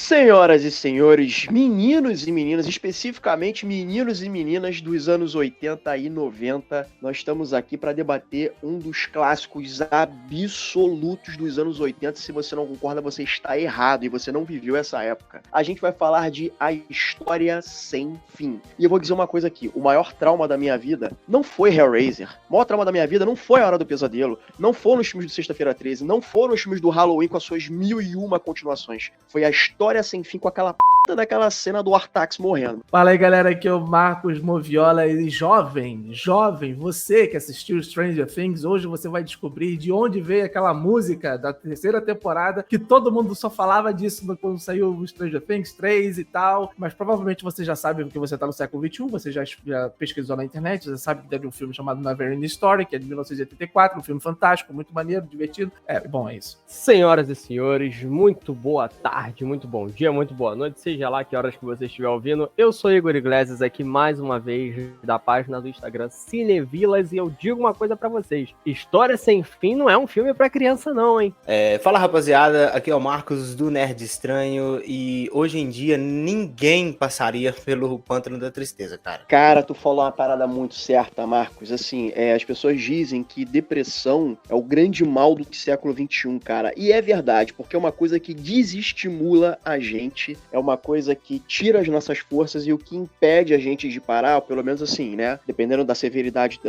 Senhoras e senhores, meninos e meninas, especificamente meninos e meninas dos anos 80 e 90, nós estamos aqui para debater um dos clássicos absolutos dos anos 80. Se você não concorda, você está errado e você não viveu essa época. A gente vai falar de A História Sem Fim. E eu vou dizer uma coisa aqui, o maior trauma da minha vida não foi Hellraiser. O maior trauma da minha vida não foi A Hora do Pesadelo, não foram os filmes do Sexta-feira 13, não foram os filmes do Halloween com as suas 1001 continuações. Foi A História Sem Fim com aquela p*** daquela cena do Artax morrendo. Fala aí, galera, aqui é o Marcos Moviola e jovem, você que assistiu Stranger Things, hoje você vai descobrir de onde veio aquela música da terceira temporada, que todo mundo só falava disso quando saiu o Stranger Things 3 e tal, mas provavelmente você já sabe porque você tá no século XXI, você já pesquisou na internet, já sabe que teve um filme chamado Neverending Story, que é de 1984, um filme fantástico, muito maneiro, divertido. É isso. Senhoras e senhores, muito boa tarde, muito bom dia, muito boa noite, seja lá que horas que você estiver ouvindo. Eu sou Igor Iglesias aqui mais uma vez da página do Instagram Cinevilas e eu digo uma coisa pra vocês, História Sem Fim não é um filme pra criança não, hein? Fala rapaziada, aqui é o Marcos do Nerd Estranho e hoje em dia ninguém passaria pelo Pântano da Tristeza, cara. Cara, tu falou uma parada muito certa, Marcos. Assim, as pessoas dizem que depressão é o grande mal do século XXI, cara. E é verdade, porque é uma coisa que desestimula a gente, é uma coisa que tira as nossas forças e o que impede a gente de parar, ou pelo menos assim, né? Dependendo da severidade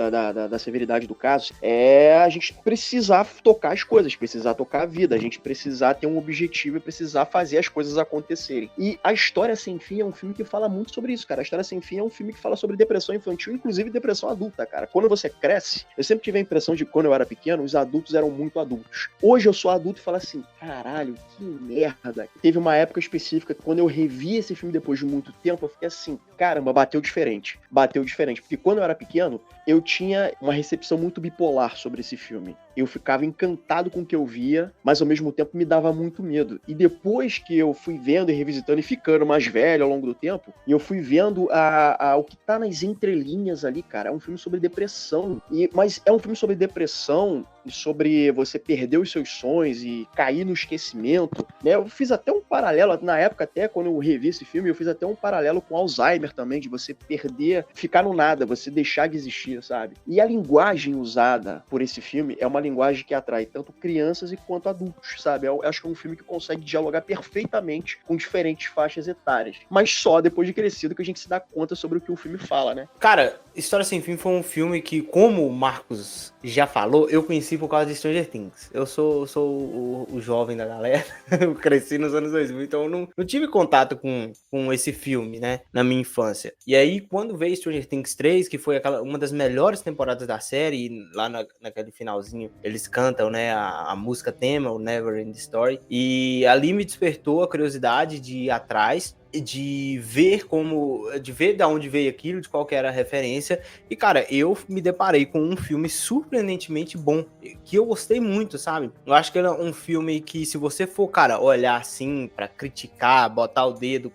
da severidade do caso, é a gente precisar tocar as coisas, precisar tocar a vida, a gente precisar ter um objetivo e precisar fazer as coisas acontecerem. E A História Sem Fim é um filme que fala muito sobre isso, cara. A História Sem Fim é um filme que fala sobre depressão infantil, inclusive depressão adulta, cara. Quando você cresce, eu sempre tive a impressão de que quando eu era pequeno, os adultos eram muito adultos. Hoje eu sou adulto e falo assim, caralho, que merda. Teve uma época específica que quando eu revi esse filme depois de muito tempo, eu fiquei assim, caramba, bateu diferente. Bateu diferente. Porque quando eu era pequeno, eu tinha uma recepção muito bipolar sobre esse filme. Eu ficava encantado com o que eu via, mas ao mesmo tempo me dava muito medo. E depois que eu fui vendo e revisitando e ficando mais velho ao longo do tempo, eu fui vendo o que tá nas entrelinhas ali, cara. É um filme sobre depressão. Mas é um filme sobre depressão e sobre você perder os seus sonhos e cair no esquecimento, né? Eu fiz até um paralelo, na época até, quando eu revi esse filme, eu fiz até um paralelo com Alzheimer também, de você perder, ficar no nada, você deixar de existir, sabe? E a linguagem usada por esse filme é uma linguagem que atrai tanto crianças quanto adultos, sabe? Eu acho que é um filme que consegue dialogar perfeitamente com diferentes faixas etárias. Mas só depois de crescido que a gente se dá conta sobre o que o filme fala, né? Cara, História Sem Fim foi um filme que, como o Marcos já falou, eu conheci por causa de Stranger Things. Eu sou o jovem da galera, eu cresci nos anos 2000, então eu não tive contato com esse filme, né, na minha infância. E aí, quando veio Stranger Things 3, que foi uma das melhores temporadas da série, e lá naquele finalzinho, eles cantam, né, a música tema, o Neverending Story, e ali me despertou a curiosidade de ir atrás, de ver de onde veio aquilo, de qual que era a referência, e cara, eu me deparei com um filme surpreendentemente bom, que eu gostei muito, sabe? Eu acho que ele é um filme que, se você for, cara, olhar assim, pra criticar, botar o dedo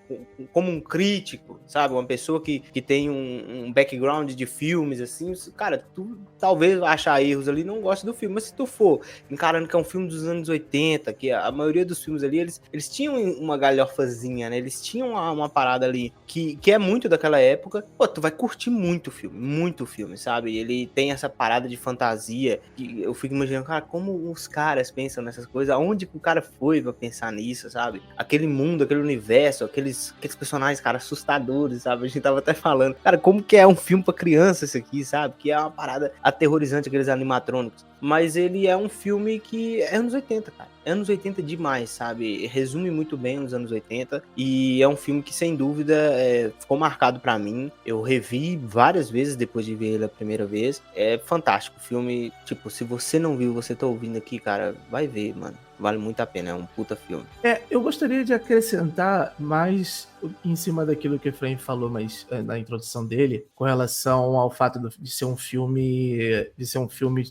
como um crítico, sabe? Uma pessoa que tem um background de filmes, assim, cara, tu talvez achar erros ali, não gosta do filme, mas se tu for encarando que é um filme dos anos 80, que a maioria dos filmes ali, eles tinham uma galhofazinha, né? Eles tinham uma parada ali que é muito daquela época, pô, tu vai curtir muito o filme, sabe? Ele tem essa parada de fantasia, que eu fico imaginando, cara, como os caras pensam nessas coisas, aonde que o cara foi pra pensar nisso, sabe? Aquele mundo, aquele universo, aqueles personagens, cara, assustadores, sabe? A gente tava até falando, cara, como que é um filme pra criança isso aqui, sabe? Que é uma parada aterrorizante, aqueles animatrônicos. Mas ele é um filme que é anos 80, cara. É anos 80 demais, sabe? Resume muito bem os anos 80. E é um filme que, sem dúvida, ficou marcado pra mim. Eu revi várias vezes depois de ver ele a primeira vez. É fantástico. O filme, tipo, se você não viu, você tá ouvindo aqui, cara, vai ver, mano. Vale muito a pena, é um puta filme. Eu gostaria de acrescentar mais em cima daquilo que o Efraim falou, mas na introdução dele, com relação ao fato de ser um filme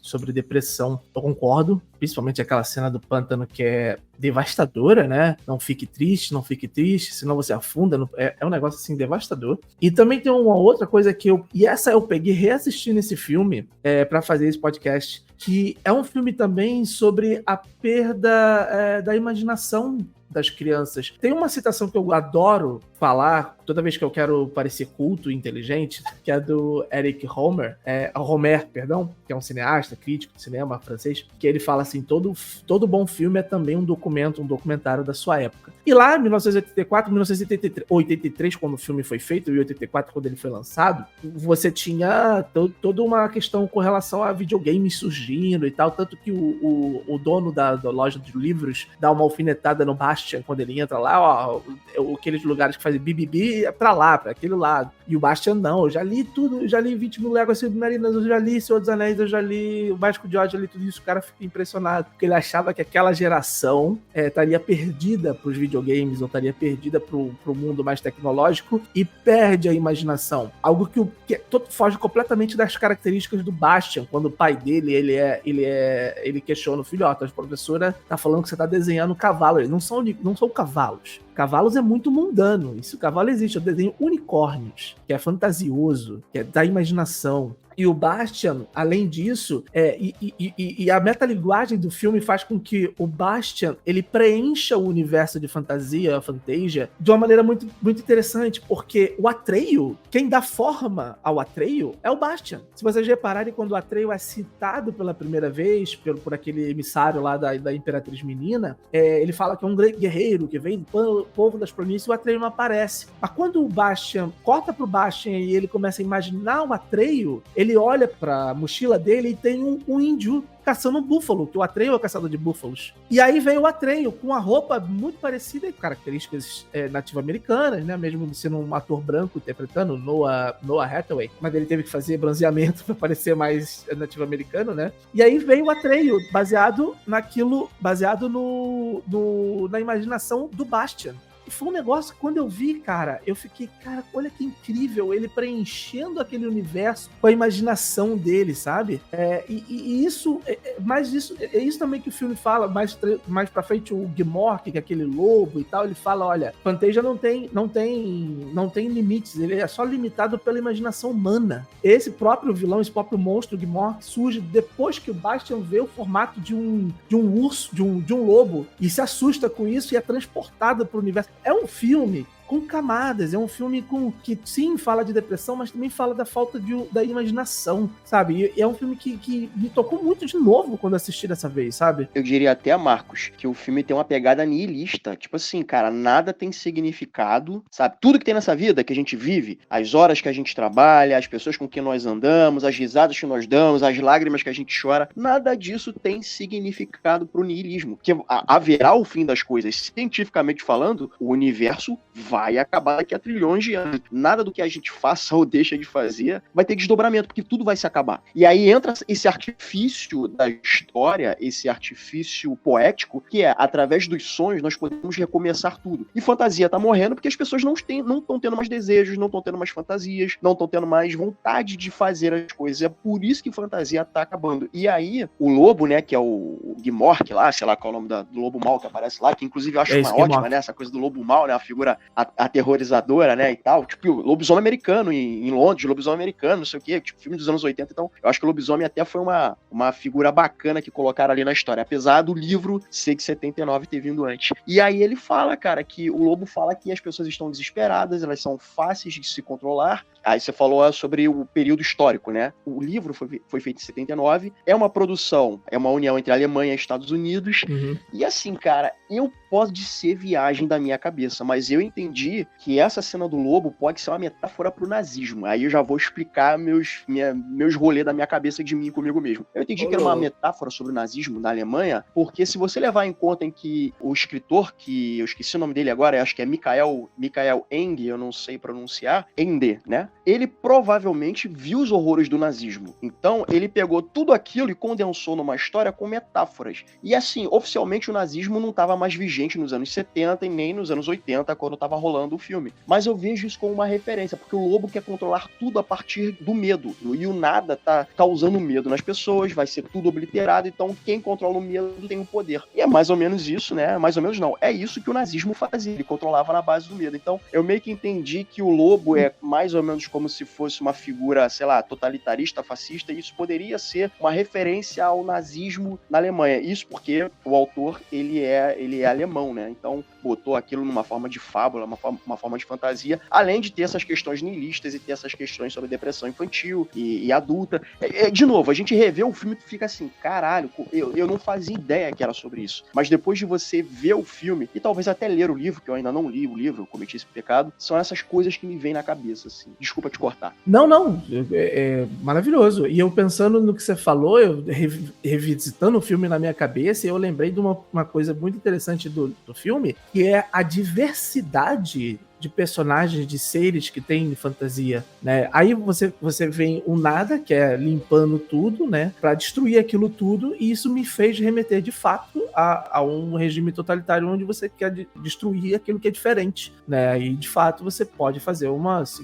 sobre depressão. Eu concordo, principalmente aquela cena do pântano que é devastadora, né? Não fique triste, senão você afunda. É um negócio assim devastador. E também tem uma outra coisa que eu peguei reassistindo esse filme para fazer esse podcast, que é um filme também sobre a perda da imaginação das crianças. Tem uma citação que eu adoro falar, toda vez que eu quero parecer culto e inteligente, que é do Eric Rohmer, que é um cineasta, crítico de cinema francês, que ele fala assim, todo bom filme é também um documentário da sua época. E lá, em 1984, 1983, quando o filme foi feito, e 84, quando ele foi lançado, você tinha toda uma questão com relação a videogames surgindo e tal, tanto que o dono da loja de livros dá uma alfinetada no Bastian quando ele entra lá, ó, aqueles lugares que fazem bibibi, é pra lá, pra aquele lado. E o Bastian não, eu já li tudo, eu já li 20 mil léguas submarinas, eu já li Senhor dos Anéis, eu já li o Mágico de Oz, já li tudo isso, o cara fica impressionado, porque ele achava que aquela geração estaria perdida pros videogames, ou estaria perdida pro mundo mais tecnológico, e perde a imaginação. Algo que foge completamente das características do Bastian, quando o pai dele, ele questiona o filho, ó, a professora tá falando que você tá desenhando cavalo, eles não são cavalos. Cavalos é muito mundano, isso, cavalo existe, eu desenho unicórnios, que é fantasioso, que é da imaginação. E o Bastian, além disso, e a metalinguagem do filme faz com que o Bastian, ele preencha o universo de fantasia, a Fantasia, de uma maneira muito, muito interessante, porque o Atreio, quem dá forma ao Atreio é o Bastian. Se vocês repararem, quando o Atreio é citado pela primeira vez por aquele emissário lá da Imperatriz Menina, ele fala que é um guerreiro que vem do povo das planícies, e o Atreio não aparece. Mas quando o Bastian corta pro Bastian e ele começa a imaginar o Atreio, ele olha pra mochila dele e tem um índio caçando um búfalo, que o Atreio é o caçador de búfalos. E aí vem o Atreio com uma roupa muito parecida, com características nativo-americanas, né? Mesmo sendo um ator branco interpretando Noah Hathaway, mas ele teve que fazer bronzeamento para parecer mais nativo-americano, né? E aí vem o Atreio, baseado na imaginação do Bastian. E foi um negócio que, quando eu vi, cara, eu fiquei, cara, olha que incrível, ele preenchendo aquele universo com a imaginação dele, sabe? E isso, é isso também que o filme fala, mais pra frente, o Gmork, que é aquele lobo e tal, ele fala, olha, Fantasia não tem limites, ele é só limitado pela imaginação humana. Esse próprio vilão, esse próprio monstro, o Gmork, surge depois que o Bastian vê o formato de um urso, de um lobo, e se assusta com isso e é transportado pro universo. É um filme com camadas, é um filme que sim fala de depressão, mas também fala da falta da imaginação, sabe? E é um filme que me tocou muito de novo quando assisti dessa vez, sabe? Eu diria até, Marcos, que o filme tem uma pegada nihilista, tipo assim, cara, nada tem significado, sabe? Tudo que tem nessa vida que a gente vive, as horas que a gente trabalha, as pessoas com quem nós andamos, as risadas que nós damos, as lágrimas que a gente chora, nada disso tem significado pro nihilismo, que haverá o fim das coisas. Cientificamente falando, o universo vai acabar daqui a trilhões de anos. Nada do que a gente faça ou deixa de fazer vai ter desdobramento, porque tudo vai se acabar. E aí entra esse artifício da história, esse artifício poético, que é, através dos sonhos, nós podemos recomeçar tudo. E fantasia tá morrendo porque as pessoas não estão tendo mais desejos, não estão tendo mais fantasias, não estão tendo mais vontade de fazer as coisas. É por isso que fantasia tá acabando. E aí, o lobo, né, que é o Gmork lá, sei lá qual é o nome do lobo mau que aparece lá, que inclusive eu acho uma ótima, né, essa coisa do lobo mau, né, a figura aterrorizadora, né, e tal, tipo, o lobisomem americano em Londres, lobisomem americano, não sei o quê, tipo, filme dos anos 80, então, eu acho que o lobisomem até foi uma figura bacana que colocaram ali na história, apesar do livro ser de 79 ter vindo antes. E aí ele fala, cara, que o lobo fala que as pessoas estão desesperadas, elas são fáceis de se controlar. Aí você falou sobre o período histórico, né? O livro foi feito em 79, é uma produção, é uma união entre a Alemanha e Estados Unidos, e assim, cara, pode ser viagem da minha cabeça, mas eu entendi que essa cena do lobo pode ser uma metáfora pro nazismo. Aí eu já vou explicar meus rolês da minha cabeça de mim comigo mesmo. Eu entendi que era uma metáfora sobre o nazismo na Alemanha, porque se você levar em conta em que o escritor, que eu esqueci o nome dele agora, acho que é Michael Ende, eu não sei pronunciar, Ende, né? Ele provavelmente viu os horrores do nazismo. Então, ele pegou tudo aquilo e condensou numa história com metáforas. E assim, oficialmente o nazismo não estava mais vigente nos anos 70 e nem nos anos 80, quando estava rolando o filme. Mas eu vejo isso como uma referência, porque o lobo quer controlar tudo a partir do medo. E o nada tá causando medo nas pessoas, vai ser tudo obliterado, então quem controla o medo tem o poder. E é mais ou menos isso, né? Mais ou menos não. É isso que o nazismo fazia, ele controlava na base do medo. Então, eu meio que entendi que o lobo é mais ou menos Deus como se fosse uma figura, sei lá, totalitarista, fascista, e isso poderia ser uma referência ao nazismo na Alemanha. Isso porque o autor, ele é alemão, né? Então, botou aquilo numa forma de fábula, uma forma de fantasia, além de ter essas questões nihilistas e ter essas questões sobre depressão infantil e adulta. De novo, a gente revê o filme e fica assim, caralho, eu não fazia ideia que era sobre isso. Mas depois de você ver o filme, e talvez até ler o livro, que eu ainda não li o livro, eu cometi esse pecado, são essas coisas que me vêm na cabeça, assim. Desculpa te cortar. Não, é maravilhoso. E eu pensando no que você falou, eu revisitando o filme na minha cabeça, eu lembrei de uma coisa muito interessante do filme, que é a diversidade de personagens, de seres que tem fantasia, né? Aí você vem o nada, que é limpando tudo, né? Pra destruir aquilo tudo, e isso me fez remeter, de fato, a um regime totalitário onde você quer destruir aquilo que é diferente, né? E, de fato, você pode fazer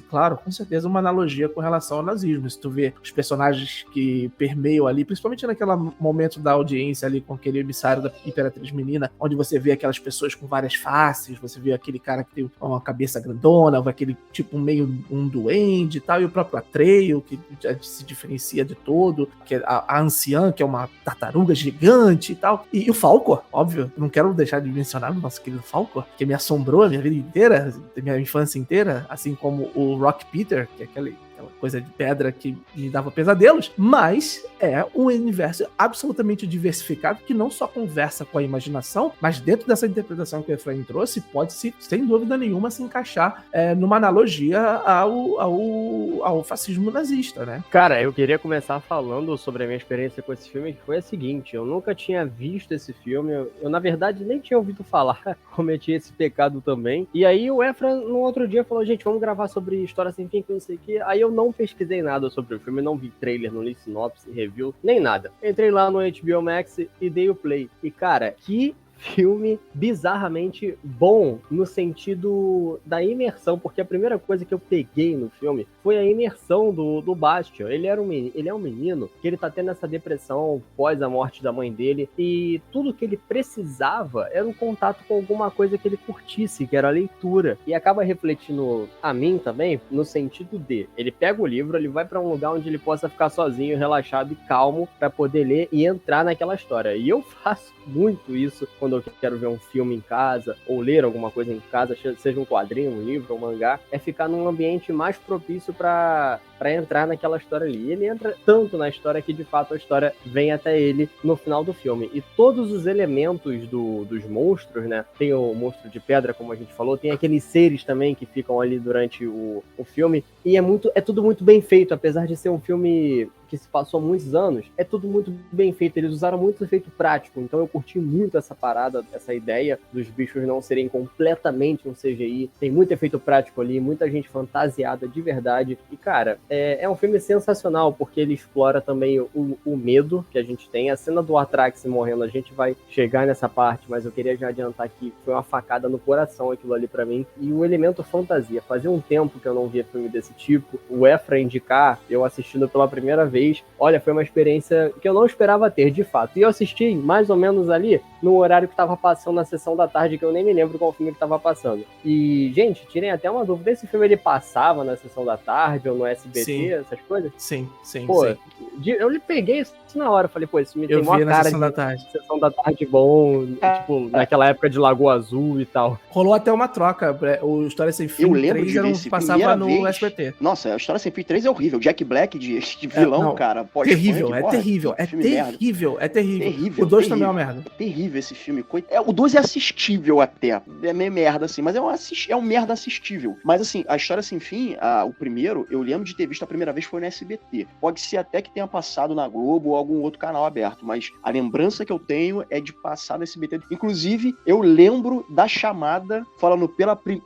claro, com certeza, uma analogia com relação ao nazismo. Se tu vê os personagens que permeiam ali, principalmente naquele momento da audiência ali com aquele emissário da Imperatriz Menina, onde você vê aquelas pessoas com várias faces, você vê aquele cara que tem uma cabeça grandona, aquele tipo meio um duende e tal, e o próprio Atreio, que já se diferencia de todo, que é a anciã, que é uma tartaruga gigante e tal, e o Falcor, óbvio, não quero deixar de mencionar o nosso querido Falcor, que me assombrou a minha vida inteira, a minha infância inteira, assim como o Rock Peter, que é aquela coisa de pedra que me dava pesadelos, mas é um universo absolutamente diversificado que não só conversa com a imaginação, mas dentro dessa interpretação que o Efraim trouxe, pode se, sem dúvida nenhuma, se encaixar numa analogia ao fascismo nazista, né? Cara, eu queria começar falando sobre a minha experiência com esse filme, que foi a seguinte: eu nunca tinha visto esse filme, eu na verdade nem tinha ouvido falar, cometi esse pecado também, e aí o Efra no outro dia falou, gente, vamos gravar sobre História Sem Fim, que não sei o que, aí eu não pesquisei nada sobre o filme, não vi trailer, não li sinopse, review, nem nada. Entrei lá no HBO Max e dei o play. E, cara, que filme bizarramente bom no sentido da imersão, porque a primeira coisa que eu peguei no filme foi a imersão do Bastian. Ele é um menino que ele tá tendo essa depressão pós a morte da mãe dele, e tudo que ele precisava era um contato com alguma coisa que ele curtisse, que era a leitura, e acaba refletindo a mim também no sentido de, ele pega o livro, ele vai para um lugar onde ele possa ficar sozinho, relaxado e calmo para poder ler e entrar naquela história, e eu faço muito isso quando eu quero ver um filme em casa, ou ler alguma coisa em casa, seja um quadrinho, um livro, um mangá, é ficar num ambiente mais propício para entrar naquela história ali. E ele entra tanto na história que, de fato, a história vem até ele no final do filme. E todos os elementos dos monstros, né? Tem o monstro de pedra, como a gente falou, tem aqueles seres também que ficam ali durante o filme, e é tudo muito bem feito, apesar de ser um filme que se passou há muitos anos, é tudo muito bem feito, eles usaram muito efeito prático, então eu curti muito essa parada, essa ideia dos bichos não serem completamente um CGI, tem muito efeito prático ali, muita gente fantasiada de verdade, e cara, é um filme sensacional, porque ele explora também o medo que a gente tem, a cena do Atrax morrendo, a gente vai chegar nessa parte, mas eu queria já adiantar que foi uma facada no coração aquilo ali pra mim, e o elemento fantasia, fazia um tempo que eu não via filme desse tipo, o Efra indicar, eu assistindo pela primeira vez, olha, foi uma experiência que eu não esperava ter, de fato. E eu assisti mais ou menos ali no horário que estava passando na sessão da tarde, que eu nem me lembro qual filme que estava passando. E, gente, tirem até uma dúvida, esse filme ele passava na sessão da tarde ou no SBT, Sim. Essas coisas? Sim. Pô, sim. Eu peguei isso na hora, falei, pô, esse filme tem uma cara sessão da tarde. Sessão da tarde bom, tipo, naquela época de Lagoa Azul e tal. Rolou até uma troca, o História Sem Fim Eu lembro 3 de ver esse passava no vez. SBT. Nossa, a História Sem Fim 3 é horrível. Jack Black de vilão, não, cara. Terrível, é terrível. Terrível. O 2 também é uma merda. É terrível esse filme. O 2 é assistível até. É meio merda, assim, mas é um merda assistível. Mas, assim, a História Sem Fim, o primeiro, eu lembro de ter visto a primeira vez foi no SBT. Pode ser até que tenha passado na Globo ou algum outro canal aberto, mas a lembrança que eu tenho é de passar no SBT. Inclusive, eu lembro da chamada falando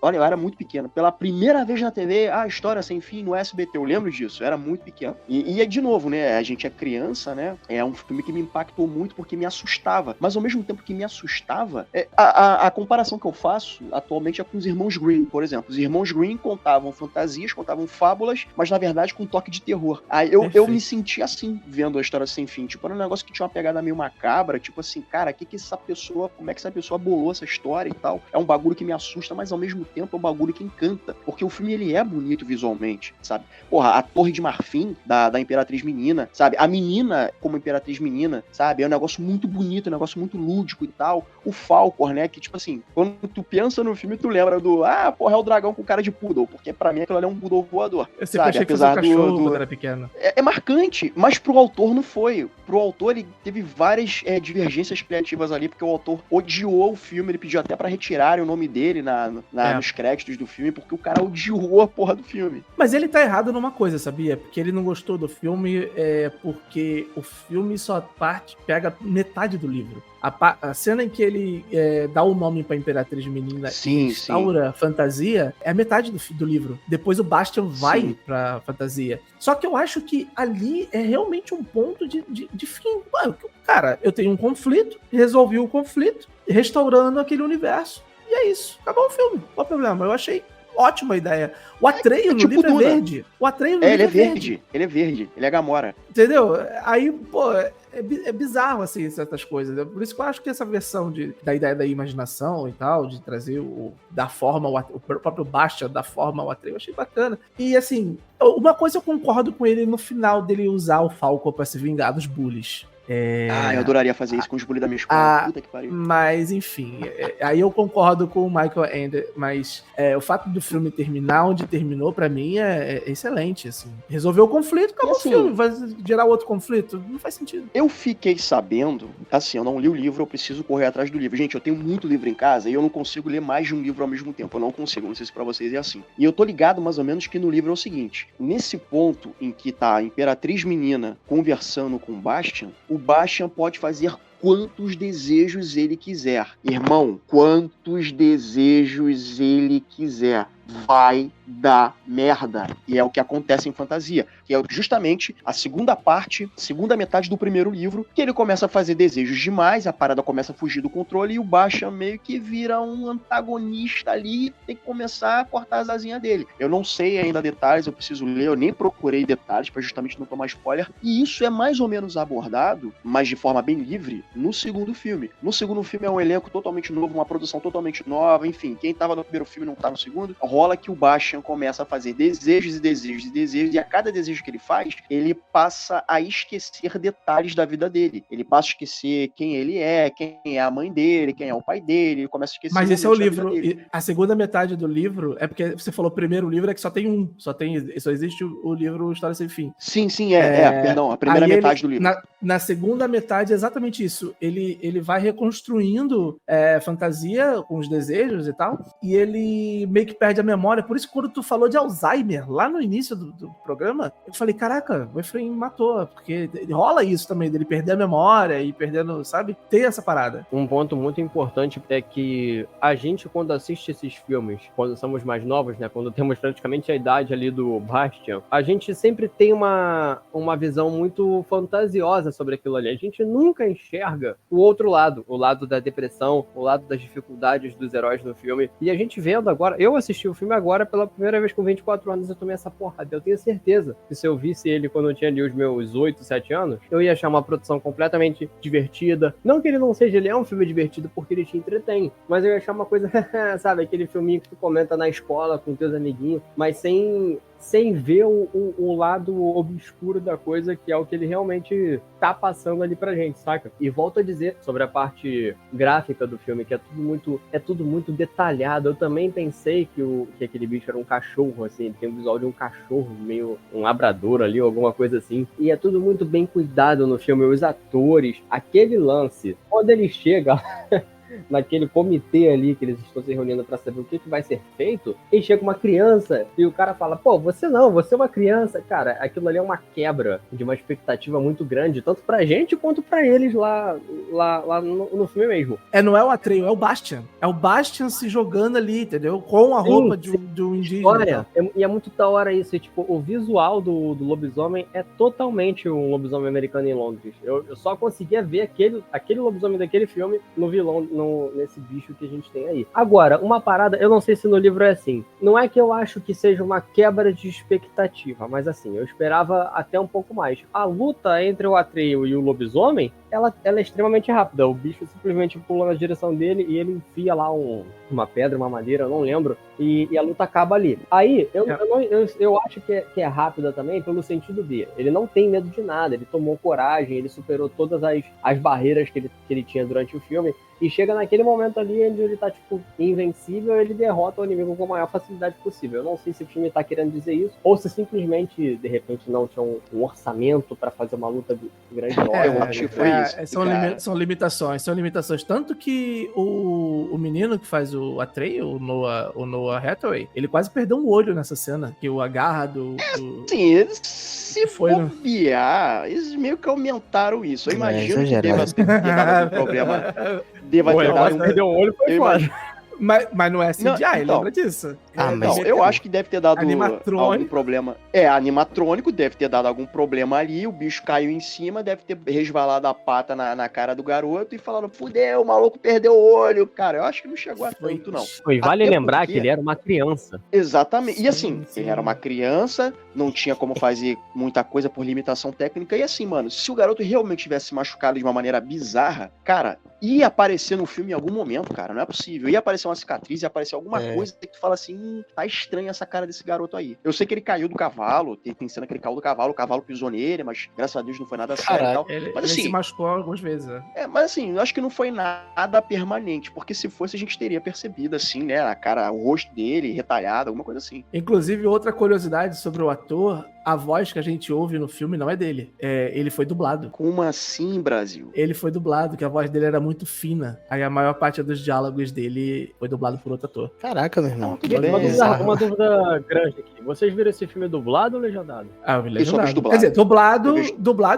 olha, eu era muito pequeno. Pela primeira vez na TV, a História Sem Fim no SBT. Eu lembro disso, eu era muito pequeno. E é de novo, né? A gente é criança, né? É um filme que me impactou muito porque me assustava. Mas ao mesmo tempo que me assustava, a comparação que eu faço atualmente é com os Irmãos Grimm, por exemplo. Os Irmãos Grimm contavam fantasias, contavam fábulas, mas na verdade, com um toque de terror. Aí eu me senti assim, vendo a História Sem Fim. Tipo, era um negócio que tinha uma pegada meio macabra, tipo assim, cara, como é que essa pessoa bolou essa história e tal? É um bagulho que me assusta, mas ao mesmo tempo é um bagulho que encanta, porque o filme, ele é bonito visualmente, sabe? Porra, a Torre de Marfim da Imperatriz Menina, sabe? A menina como Imperatriz Menina, sabe? É um negócio muito bonito, um negócio muito lúdico e tal. O Falcor, né? Que, tipo assim, quando tu pensa no filme, tu lembra porra, é o dragão com cara de poodle, porque pra mim aquilo ali é um poodle voador. Eu sempre achei que fosse um cachorro quando era pequeno. É marcante, mas pro autor não foi. Pro autor, ele teve várias divergências criativas ali, porque o autor odiou o filme, ele pediu até pra retirarem o nome dele nos créditos do filme, porque o cara odiou a porra do filme. Mas ele tá errado numa coisa, sabia? Porque ele não gostou do filme, porque o filme só pega metade do livro. A cena em que ele dá o nome pra Imperatriz Menina e instaura fantasia é a metade do livro. Depois o Bastian vai pra fantasia. Só que eu acho que ali é realmente um ponto de fim. Cara, eu tenho um conflito, resolvi o conflito, restaurando aquele universo. E é isso. Acabou o filme. Qual o problema? Eu achei ótima a ideia. O Atreio no livro é verde. O Atreio no livro é verde. Ele é verde. Ele é Gamora. Entendeu? Aí, pô, é bizarro, assim, certas coisas. Né? Por isso que eu acho que essa versão da ideia da imaginação e tal, de trazer o próprio Bastian da forma ao Atreio, eu achei bacana. E, assim, uma coisa eu concordo com ele no final dele usar o Falcon pra se vingar dos bullies. Eu adoraria fazer isso com os bullies da minha escola. Puta que pariu. Mas, enfim, aí eu concordo com o Michael Ende, mas o fato do filme terminar onde terminou, pra mim, é excelente, assim. Resolveu o conflito, acabou o filme. Vai gerar outro conflito? Não faz sentido. Eu fiquei sabendo, assim, eu não li o livro, eu preciso correr atrás do livro. Gente, eu tenho muito livro em casa e eu não consigo ler mais de um livro ao mesmo tempo. Eu não consigo, não sei se pra vocês é assim. E eu tô ligado, mais ou menos, que no livro é o seguinte. Nesse ponto em que tá a Imperatriz Menina conversando com o Bastian, o Bastian pode fazer quantos desejos ele quiser. Irmão, quantos desejos ele quiser. Vai dar merda. E é o que acontece em fantasia. Que é justamente a segunda metade do primeiro livro, que ele começa a fazer desejos demais, a parada começa a fugir do controle e o Bastian meio que vira um antagonista ali e tem que começar a cortar as asinhas dele. Eu não sei ainda detalhes, eu preciso ler, eu nem procurei detalhes para justamente não tomar spoiler. E isso é mais ou menos abordado, mas de forma bem livre, no segundo filme. No segundo filme é um elenco totalmente novo, uma produção totalmente nova, enfim, quem tava no primeiro filme não tá no segundo. Rola que o Bastian começa a fazer desejos e desejos e desejos, e a cada desejo que ele faz, ele passa a esquecer detalhes da vida dele. Ele passa a esquecer quem ele é, quem é a mãe dele, quem é o pai dele, ele começa a esquecer. Mas esse é o livro, e a segunda metade do livro, é porque você falou primeiro livro, é que só tem só existe o livro História Sem Fim. Sim, perdão, a primeira metade do livro. Na segunda metade é exatamente isso. Ele vai reconstruindo fantasia com os desejos e tal, e ele meio que perde a memória. Por isso, quando tu falou de Alzheimer, lá no início do programa, eu falei, caraca, o Efraim matou, porque rola isso também, dele perder a memória e perdendo, sabe? Tem essa parada. Um ponto muito importante é que a gente, quando assiste esses filmes, quando somos mais novos, né, quando temos praticamente a idade ali do Bastian, a gente sempre tem uma visão muito fantasiosa sobre aquilo ali. A gente nunca enxerga o outro lado, o lado da depressão, o lado das dificuldades dos heróis no filme. E a gente vendo agora, eu assisti o filme agora pela primeira vez com 24 anos, eu tomei essa porrada. Eu tenho certeza que se eu visse ele quando eu tinha ali os meus 8, 7 anos, eu ia achar uma produção completamente divertida. Não que ele não seja, ele é um filme divertido porque ele te entretém, mas eu ia achar uma coisa, sabe, aquele filminho que tu comenta na escola com teus amiguinhos, mas sem ver o lado obscuro da coisa, que é o que ele realmente tá passando ali pra gente, saca? E volto a dizer sobre a parte gráfica do filme, que é tudo muito detalhado. Eu também pensei que aquele bicho era um cachorro, assim, ele tem o visual de um cachorro, meio um labrador ali, ou alguma coisa assim. E é tudo muito bem cuidado no filme. Os atores, aquele lance, quando ele chega naquele comitê ali que eles estão se reunindo para saber o que vai ser feito, e chega uma criança e o cara fala, pô, você é uma criança. Cara, aquilo ali é uma quebra de uma expectativa muito grande, tanto pra gente quanto pra eles lá no filme mesmo. Não é o Atreio, é o Bastian. É o Bastian se jogando ali, entendeu? Com a roupa de um indígena. E é muito da hora isso. E, tipo, o visual do lobisomem é totalmente um lobisomem americano em Londres. Eu só conseguia ver aquele lobisomem daquele filme no nesse bicho que a gente tem aí. Agora, uma parada, eu não sei se no livro é assim, não é que eu acho que seja uma quebra de expectativa, mas assim, eu esperava até um pouco mais. A luta entre o Atreyu e o lobisomem, ela é extremamente rápida. O bicho simplesmente pula na direção dele e ele enfia lá uma pedra, uma madeira, eu não lembro, e a luta acaba ali. Aí, eu acho que é rápida também pelo sentido de ele não tem medo de nada, ele tomou coragem, ele superou todas as barreiras que ele tinha durante o filme, e chega naquele momento ali onde ele tá, tipo, invencível, ele derrota o inimigo com a maior facilidade possível. Eu não sei se o filme tá querendo dizer isso, ou se simplesmente, de repente, não tinha um orçamento pra fazer uma luta grandiosa. Eu acho que foi isso. São limitações. Tanto que o menino que faz o Atreyu, o Noah Hathaway, ele quase perdeu um olho nessa cena, que o agarra Sim, se for bobear, eles meio que aumentaram isso. Eu imagino que deva ter dado algum problema. Perdeu um olho, foi foda. Mas não é CGI, lembra disso? Eu acho que deve ter dado animatrônico. algum problema. Animatrônico, deve ter dado algum problema ali, o bicho caiu em cima, deve ter resvalado a pata na cara do garoto e falaram, fudeu, o maluco perdeu o olho. Cara, eu acho que não chegou a tanto, não. E vale lembrar que ele era uma criança. Exatamente. E assim, ele era uma criança, não tinha como fazer muita coisa por limitação técnica. E assim, mano, se o garoto realmente tivesse machucado de uma maneira bizarra, cara, ia aparecer no filme em algum momento, cara, não é possível. Ia aparecer uma cicatriz, ia aparecer alguma coisa que tu fala assim, tá estranha essa cara desse garoto aí. Eu sei que ele caiu do cavalo, tem cena que ele caiu do cavalo, o cavalo pisou nele, mas graças a Deus não foi nada sério e tal. Mas assim, ele se machucou algumas vezes, né? Mas assim, eu acho que não foi nada permanente, porque se fosse a gente teria percebido assim, né, a cara, o rosto dele retalhado, alguma coisa assim. Inclusive, outra curiosidade sobre o ator, a voz que a gente ouve no filme não é dele. Ele foi dublado. Como assim, Brasil? Ele foi dublado, que a voz dele era muito fina. Aí a maior parte dos diálogos dele foi dublado por outro ator. Caraca, meu irmão. Uma dúvida grande aqui. Vocês viram esse filme dublado ou legendado? Eu vi legendado. Quer dizer, dublado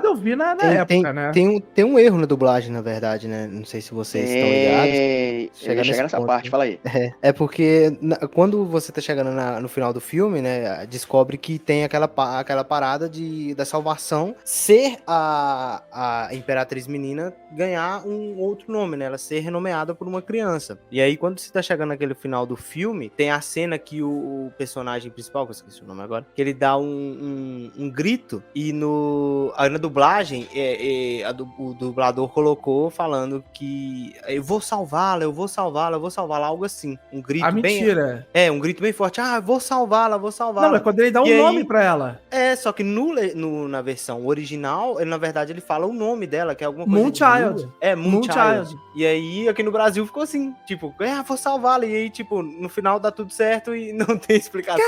eu vi na época, né? Tem um erro na dublagem, na verdade, né? Não sei se vocês estão ligados. Chega nessa parte, fala aí. É porque quando você tá chegando no final do filme, né? Descobre que tem aquela parada da salvação ser a Imperatriz Menina ganhar um outro nome, né? Ela ser renomeada por uma criança. E aí, quando você tá chegando naquele final do filme, tem a cena que o personagem principal, que eu esqueci o nome agora, que ele dá um grito e na dublagem, o dublador colocou falando que eu vou salvá-la, algo assim. Um grito mentira. Um grito bem forte. Eu vou salvá-la. Não, é quando ele dá nome pra ela. Só que na versão original, na verdade, ele fala o nome dela, que é alguma coisa Moonchild. Moonchild. E aí, aqui no Brasil, ficou assim, tipo, vou salvá-la. E aí, tipo, no final dá tudo certo e não tem explicação.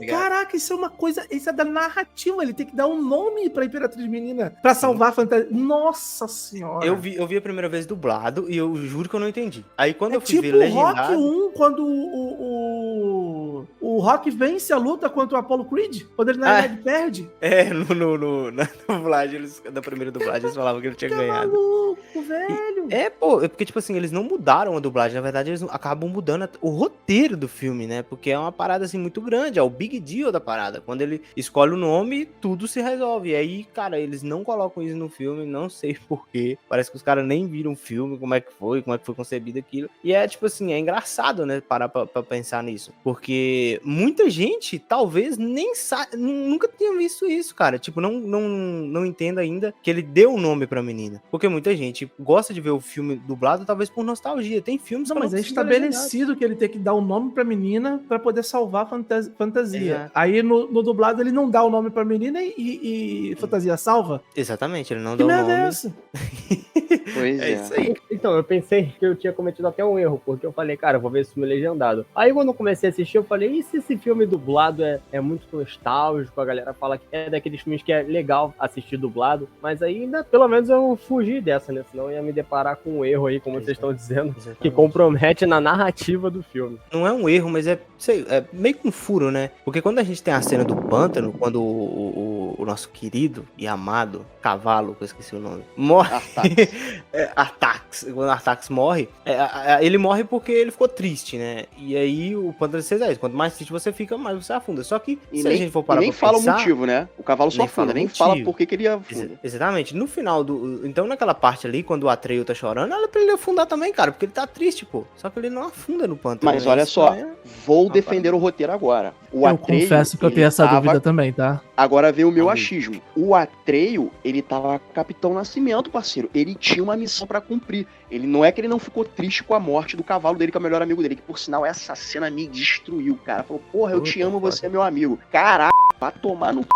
Caraca, isso é uma coisa, isso é da narrativa, ele tem que dar um nome pra Imperatriz Menina, pra salvar a fantasia. Nossa senhora. Eu vi a primeira vez dublado e eu juro que eu não entendi. Aí quando eu fui ver legendado... Rock 1, quando o Rock vence a luta contra o Apollo Creed, quando ele na verdade perde. Na dublagem, da primeira dublagem, eles falavam que ele tinha ganhado. Maluco, velho. Porque, tipo assim, eles não mudaram a dublagem, na verdade, eles acabam mudando o roteiro do filme, né? Porque é uma parada, assim, muito grande, é o big deal da parada. Quando ele escolhe o nome, tudo se resolve. E aí, cara, eles não colocam isso no filme, não sei porquê. Parece que os caras nem viram o filme, como é que foi concebido aquilo. E é, tipo assim, é engraçado, né? Parar pra pensar nisso. Porque muita gente, talvez, nem sabe, nunca tinha visto isso, cara. Tipo, não entenda ainda que ele deu o nome pra menina. Porque muita gente gosta de ver o filme dublado, talvez por nostalgia. Tem filmes... Não, mas é estabelecido que ele tem que dar o nome pra menina pra poder salvar a fantasia. Exato. Aí no dublado ele não dá o nome pra menina e fantasia salva? Exatamente, ele não dá o nome. Que merda é essa? Pois é. Isso aí. Então, eu pensei que eu tinha cometido até um erro, porque eu falei, cara, eu vou ver esse filme legendado. Aí quando eu comecei a assistir, eu falei, e se esse filme dublado é muito nostálgico, a galera fala que é daqueles filmes que é legal assistir dublado, mas aí ainda, pelo menos eu fugi dessa, né? Senão eu ia me deparar com um erro aí, como vocês estão dizendo, que compromete na narrativa do filme. Não é um erro, mas é meio que um furo, né? Porque quando a gente tem a cena do pântano, quando o nosso querido e amado cavalo, que eu esqueci o nome, morre. Artax. Quando Artax morre, ele morre porque ele ficou triste, né? E aí o Pântano de Ceres é isso. Quanto mais triste você fica, mais você afunda. Só que E se a gente for parar nem pra fala pensar, o motivo, né? O cavalo só nem afunda, fala o nem motivo. fala por que ele afunda. Exatamente. No final do... Então naquela parte ali, quando o Atreio tá chorando, ela é pra ele afundar também, cara. Porque ele tá triste, pô. Só que ele não afunda no pântano. Mas né? olha Isso só, também vou defender o roteiro agora. O Eu Atreio, confesso que eu ele tenho essa tava- dúvida também, tá? Agora veio o meu Amigo. achismo. O Atreio, ele tava Capitão Nascimento, parceiro. Ele tinha uma missão pra cumprir. Ele não é que ele não ficou triste com a morte do cavalo dele, que é o melhor amigo dele. Que, por sinal, essa cena me destruiu, cara. Falou, porra, eu te Puta amo, foda. você é meu amigo. Caraca, vai tomar no c...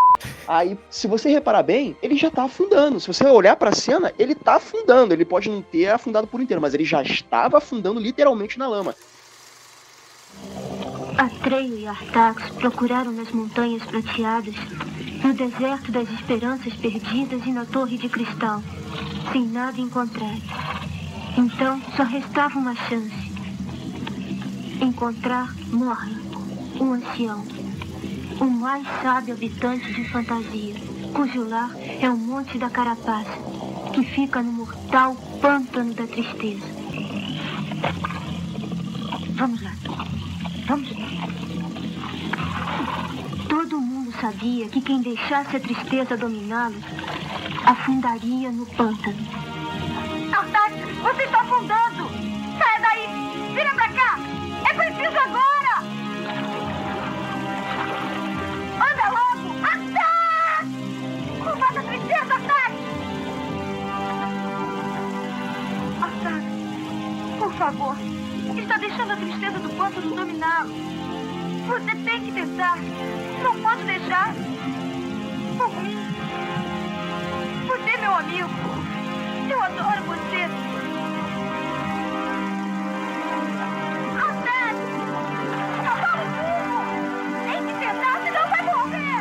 Aí, se você reparar bem, ele já tá afundando. Se você olhar pra cena, ele tá afundando. Ele pode não ter afundado por inteiro, mas ele já estava afundando literalmente na lama. Atreio e Artax procuraram nas Montanhas Prateadas, no deserto das Esperanças Perdidas e na Torre de Cristal, sem nada encontrar. Então, só restava uma chance. Encontrar Morre, um ancião, o mais sábio habitante de Fantasia, cujo lar é o Monte da Carapaça, que fica no mortal Pântano da Tristeza. Vamos lá. Vamos lá. Todo mundo sabia que quem deixasse a tristeza dominá-lo afundaria no pântano. Artax, você está afundando! Saia daí! Vira pra cá! É preciso agora! Anda logo! Artax! Combata a tristeza, Artax! Artax, por favor, está deixando a tristeza do pântano dominá-lo. Você tem que tentar. Não pode deixar. Por mim. Você é meu amigo. Eu adoro você. Artax! Cavalo burro! Tem que tentar, senão vai morrer!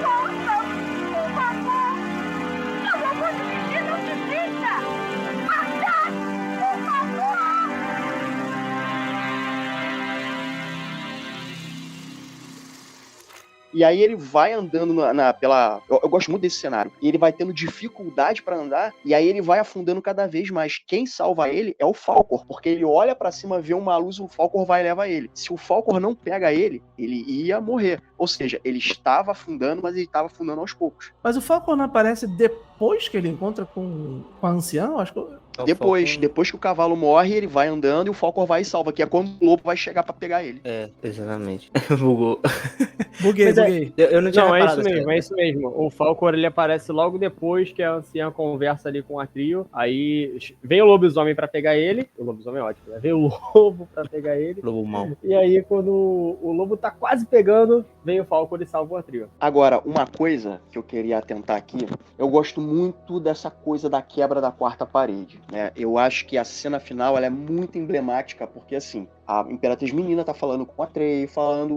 Força! Por favor! Seu amor de vestir não desista! Artax! Por favor! E aí ele vai andando pela... Eu gosto muito desse cenário. E ele vai tendo dificuldade pra andar, e aí ele vai afundando cada vez mais. Quem salva ele é o Falcor, porque ele olha pra cima, vê uma luz, o Falcor vai e leva ele. Se o Falcor não pega ele, ele ia morrer. Ou seja, ele estava afundando, mas ele estava afundando aos poucos. Mas o Falcon não aparece depois que ele encontra com a anciã? Eu acho que... Depois que o cavalo morre, ele vai andando e o Falcor vai e salva, que é quando o lobo vai chegar pra pegar ele. É, exatamente. Bugou. Buguei. Eu não tinha Não, é reparado isso mesmo, assim. é isso mesmo. O Falcor, ele aparece logo depois que a anciã conversa ali com a trio. Aí vem o lobisomem pra pegar ele. O lobisomem é ótimo, né? Vem o lobo pra pegar ele. Lobo mal. E aí, quando o lobo tá quase pegando, vem o Falcor e salva o trio. Agora, uma coisa que eu queria atentar aqui, eu gosto muito dessa coisa da quebra da quarta parede, né? Eu acho que a cena final ela é muito emblemática, porque assim, a Imperatriz Menina tá falando com o Atreio,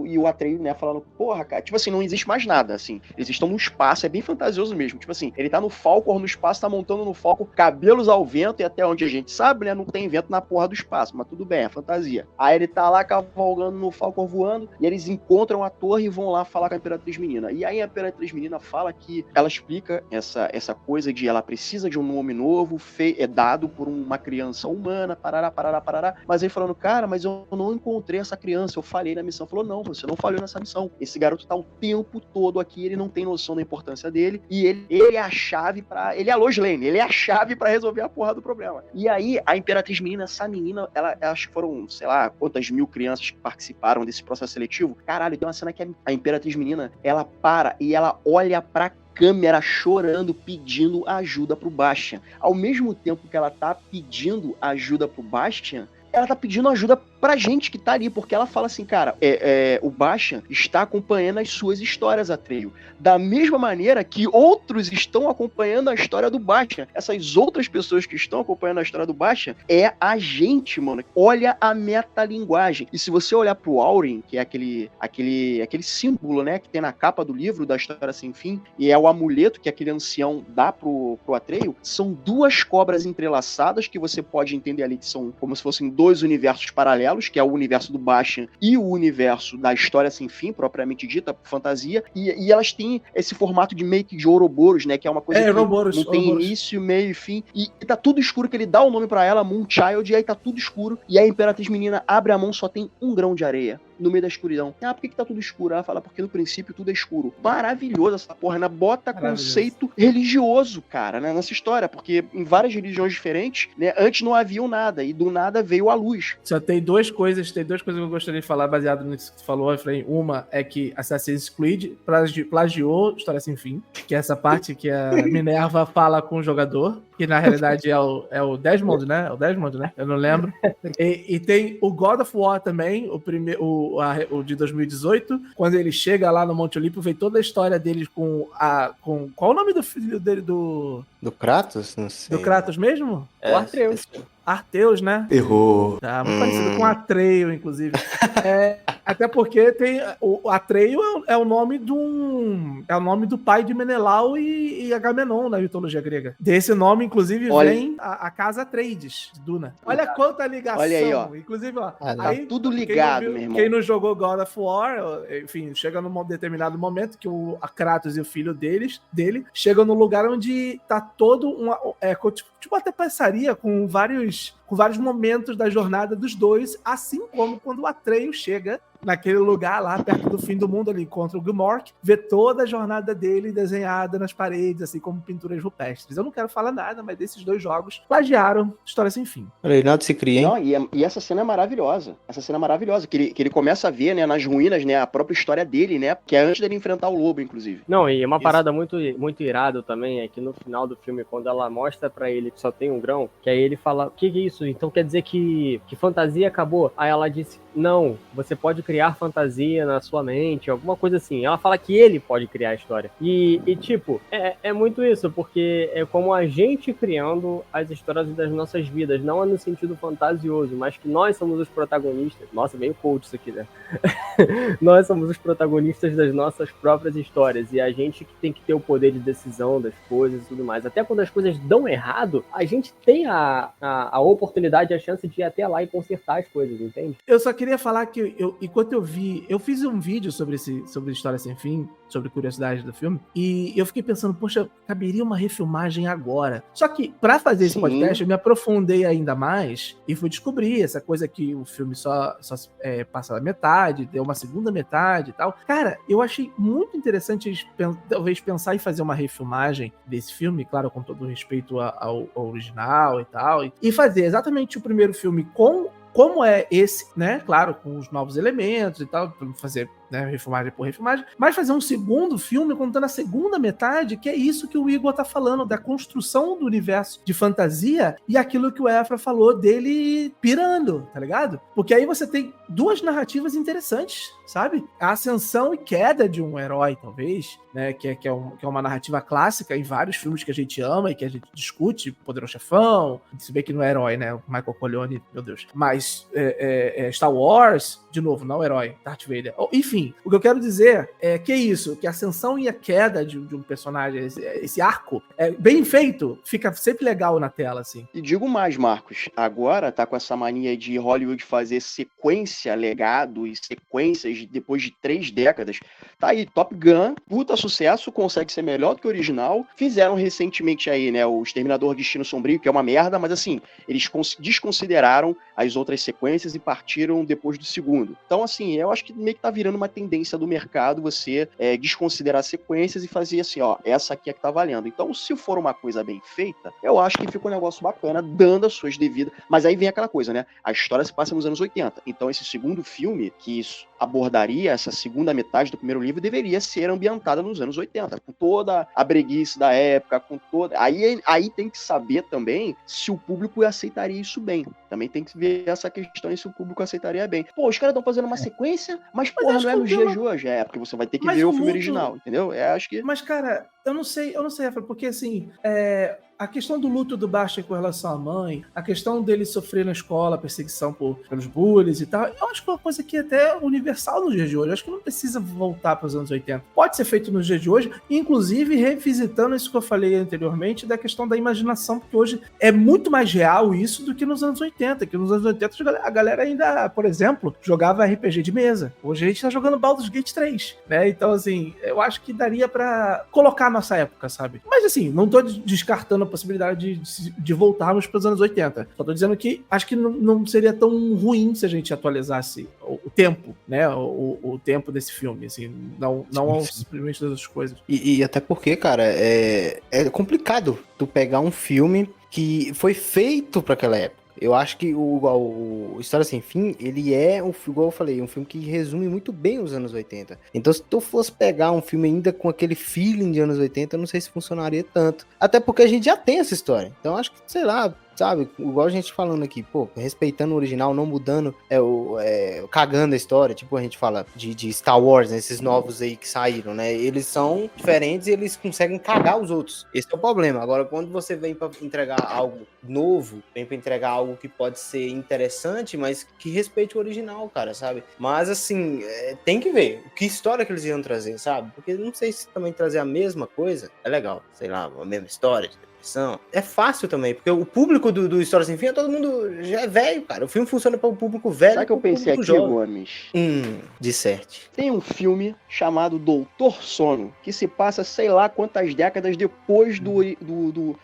e o Atreio, né, falando, porra, cara, tipo assim, não existe mais nada, assim, eles estão no espaço, é bem fantasioso mesmo, tipo assim, ele tá no Falcor no espaço, tá montando no Falcor, cabelos ao vento, e até onde a gente sabe, né, não tem vento na porra do espaço, mas tudo bem, é fantasia. Aí ele tá lá cavalgando no Falcor voando, e eles encontram a torre e vão lá falar com a Imperatriz Menina. E aí a Imperatriz Menina fala que ela explica essa coisa de ela precisa de um nome novo, dado por uma criança humana, parará, mas ele falando, cara, mas eu não encontrei essa criança, eu falhei na missão. Falou, não, você não falhou nessa missão. Esse garoto tá o tempo todo aqui, ele não tem noção da importância dele, e ele é a chave pra... Ele é a Lois Lane, ele é a chave pra resolver a porra do problema. E aí, a Imperatriz Menina, essa menina, ela acho que foram, sei lá, quantas mil crianças que participaram desse processo seletivo. Caralho, tem uma cena que a Imperatriz Menina, ela para e ela olha pra câmera chorando, pedindo ajuda pro Bastian. Ao mesmo tempo que ela tá pedindo ajuda pro Bastian, ela tá pedindo ajuda pra gente que tá ali, porque ela fala assim, cara, o Bastian está acompanhando as suas histórias, Atreio, da mesma maneira que outros estão acompanhando a história do Bastian. Essas outras pessoas que estão acompanhando a história do Bastian é a gente, mano. Olha a metalinguagem. E se você olhar pro Aurin, que é aquele símbolo, né, que tem na capa do livro da História Sem Fim, e é o amuleto que aquele ancião dá pro Atreio, são duas cobras entrelaçadas que você pode entender ali que são como se fossem dois universos paralelos, que é o universo do Bastian e o universo da História Sem Fim, propriamente dita, fantasia, e elas têm esse formato de meio que de Ouroboros, né, que é uma coisa que Ouroboros, não tem início, meio e fim, e tá tudo escuro, que ele dá o nome pra ela, Moonchild, e aí tá tudo escuro, e a Imperatriz Menina abre a mão, só tem um grão de areia no meio da escuridão. Por que tá tudo escuro? Ela fala, porque no princípio tudo é escuro. Maravilhoso essa porra, né? Bota conceito religioso, cara, né, nessa história, porque em várias religiões diferentes, né, antes não havia nada, e do nada veio a luz. Só tem duas coisas que eu gostaria de falar baseado nisso que tu falou, Efraim. Uma é que Assassin's Creed plagiou História Sem Fim, que é essa parte que a Minerva fala com o jogador, que na realidade é o Desmond, né? É o Desmond, né? Eu não lembro. E tem o God of War também, o de 2018, quando ele chega lá no Monte Olimpo, vem toda a história deles com qual o nome do filho dele, do Kratos? Não sei. Do Kratos mesmo? O Atreus. Arteus, né? Errou. Tá, muito parecido com Atreio, inclusive. Até porque tem o Atreio é o nome é o nome do pai de Menelau e Agamenon na mitologia grega. Desse nome, inclusive, vem a casa Atreides, de Duna. Olha quanta ligação. Olha aí, ó. Inclusive, ó. Tá tudo ligado, meu irmão. Quem não jogou God of War, enfim, chega num determinado momento que a Kratos e o filho dele chegam num lugar onde tá todo tipo até pensaria com vários momentos da jornada dos dois, assim como quando o Atreus chega naquele lugar lá, perto do fim do mundo, ele encontra o Gmork, vê toda a jornada dele desenhada nas paredes, assim como pinturas rupestres. Eu não quero falar nada, mas desses dois jogos plagiaram História Sem Fim. Reinaldo se cria, hein? Não, e essa cena é maravilhosa. Essa cena é maravilhosa, que ele começa a ver, né, nas ruínas, né, a própria história dele, né, que é antes dele enfrentar o lobo, inclusive. Não, e uma parada muito, muito irada também é que no final do filme, quando ela mostra pra ele que só tem um grão, que aí ele fala, o que é isso? Então quer dizer que fantasia acabou? Aí ela disse, não, você pode criar fantasia na sua mente, alguma coisa assim. Ela fala que ele pode criar a história. E tipo, é muito isso, porque é como a gente criando as histórias das nossas vidas, não é no sentido fantasioso, mas que nós somos os protagonistas. Nossa, meio coach isso aqui, né? Nós somos os protagonistas das nossas próprias histórias, e a gente que tem que ter o poder de decisão das coisas e tudo mais. Até quando as coisas dão errado, a gente tem a oportunidade, a chance de ir até lá e consertar as coisas, entende? Eu só queria falar que enquanto eu fiz um vídeo sobre História Sem Fim, sobre curiosidades do filme, e eu fiquei pensando, poxa, caberia uma refilmagem agora. Só que, pra fazer esse podcast, eu me aprofundei ainda mais e fui descobrir essa coisa que o filme só passa a metade, deu uma segunda metade e tal. Cara, eu achei muito interessante talvez pensar em fazer uma refilmagem desse filme, claro, com todo o respeito ao original e tal, e fazer exatamente o primeiro filme como é esse, né? Claro, com os novos elementos e tal, pra fazer, né, refilmagem por refilmagem, mas fazer um segundo filme contando a segunda metade, que é isso que o Igor tá falando, da construção do universo de fantasia e aquilo que o Efra falou dele pirando, tá ligado? Porque aí você tem duas narrativas interessantes, sabe? A ascensão e queda de um herói, talvez, né? Que é uma narrativa clássica em vários filmes que a gente ama e que a gente discute, Poderoso Chefão, se bem que não é herói, né? O Michael Corleone, meu Deus. Mas Star Wars, de novo, não herói, Darth Vader. Enfim, o que eu quero dizer é que é isso, que a ascensão e a queda de um personagem, esse arco, é bem feito, fica sempre legal na tela, assim. E digo mais, Marcos, agora tá com essa mania de Hollywood fazer sequência, legado e sequências depois de 3 décadas. Tá aí, Top Gun, puta sucesso, consegue ser melhor do que o original. Fizeram recentemente aí, né, o Exterminador Destino Sombrio, que é uma merda, mas assim, eles desconsideraram as outras sequências e partiram depois do segundo. Então, assim, eu acho que meio que tá virando uma tendência do mercado você desconsiderar sequências e fazer assim, ó, essa aqui é que tá valendo. Então, se for uma coisa bem feita, eu acho que fica um negócio bacana, dando as suas devidas... Mas aí vem aquela coisa, né? A história se passa nos anos 80. Então, esse segundo filme, que abordaria essa segunda metade do primeiro livro, deveria ser ambientada nos anos 80, com toda a breguice da época, com toda... Aí tem que saber também se o público aceitaria isso bem. Também tem que ver essa questão e se o público aceitaria bem. Pô, os caras estão fazendo uma sequência, mas porra, não é nos dias de hoje. Porque você vai ter que ver o filme original, entendeu? Acho que... Mas, cara, Eu não sei, Rafael, porque assim, a questão do luto do Bastian com relação à mãe, a questão dele sofrer na escola, perseguição pelos bullies e tal, eu acho que é uma coisa que é até universal nos dias de hoje. Eu acho que não precisa voltar para os anos 80. Pode ser feito nos dias de hoje, inclusive revisitando isso que eu falei anteriormente, da questão da imaginação, porque hoje é muito mais real isso do que nos anos 80, que nos anos 80 a galera ainda, por exemplo, jogava RPG de mesa. Hoje a gente tá jogando Baldur's Gate 3, né? Então, assim, eu acho que daria para colocar a nossa época, sabe? Mas, assim, não tô descartando a possibilidade de voltarmos para os anos 80. Só tô dizendo que acho que não seria tão ruim se a gente atualizasse o tempo, né? O tempo desse filme, assim, não simplesmente das outras coisas. E até porque, cara, é complicado tu pegar um filme que foi feito para aquela época. Eu acho que o História Sem Fim, ele é, igual eu falei, um filme que resume muito bem os anos 80. Então, se tu fosse pegar um filme ainda com aquele feeling de anos 80, eu não sei se funcionaria tanto. Até porque a gente já tem essa história. Então, acho que, sei lá, sabe, igual a gente falando aqui, pô, respeitando o original, não mudando, cagando a história, tipo a gente fala de Star Wars, né, esses novos aí que saíram, né, eles são diferentes e eles conseguem cagar os outros, esse é o problema. Agora, quando você vem pra entregar algo novo, vem pra entregar algo que pode ser interessante, mas que respeite o original, cara, sabe, mas assim, tem que ver que história que eles iam trazer, sabe, porque não sei se também trazer a mesma coisa, é legal, sei lá, a mesma história, é fácil também, porque o público do História Sem Fim, todo mundo já é velho, cara. O filme funciona para o público velho. Sabe o que eu pensei aqui, Gomes? Disserte. Tem um filme chamado Doutor Sono, que se passa sei lá quantas décadas depois do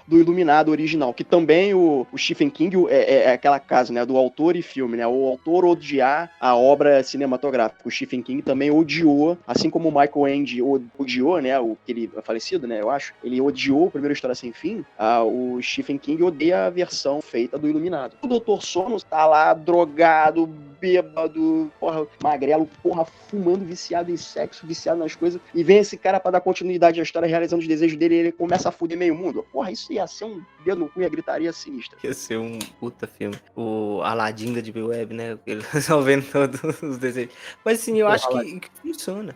Iluminado original, que também o Stephen King é aquela casa, né, do autor e filme, né, o autor odiar a obra cinematográfica. O Stephen King também odiou, assim como o Michael Ende odiou, né, ele é falecido, né, eu acho, ele odiou o primeiro História Sem Fim. O Stephen King odeia a versão feita do Iluminado. O Dr. Sono tá lá drogado, bêbado, porra, magrelo, porra, fumando, viciado em sexo, viciado nas coisas, e vem esse cara pra dar continuidade à história, realizando os desejos dele, e ele começa a fuder meio mundo. Porra, isso ia ser um dedo no cu e a gritaria sinistra. Ia ser um puta filme. O Aladdin da Deep Web, né? Ele resolvendo todos os desejos. Mas assim, eu acho que funciona.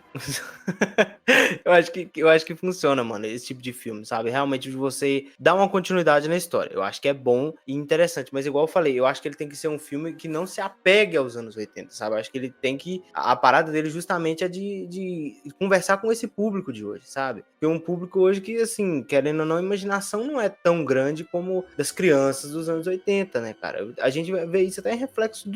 eu acho que funciona, mano, esse tipo de filme, sabe? Realmente você dá uma continuidade na história. Eu acho que é bom e interessante, mas igual eu falei, eu acho que ele tem que ser um filme que não se apegue aos anos 80, sabe? Eu acho que ele tem que... A parada dele justamente é de conversar com esse público de hoje, sabe? Porque um público hoje que, assim, querendo ou não, a imaginação não é tão grande como das crianças dos anos 80, né, cara? A gente vê isso até em reflexo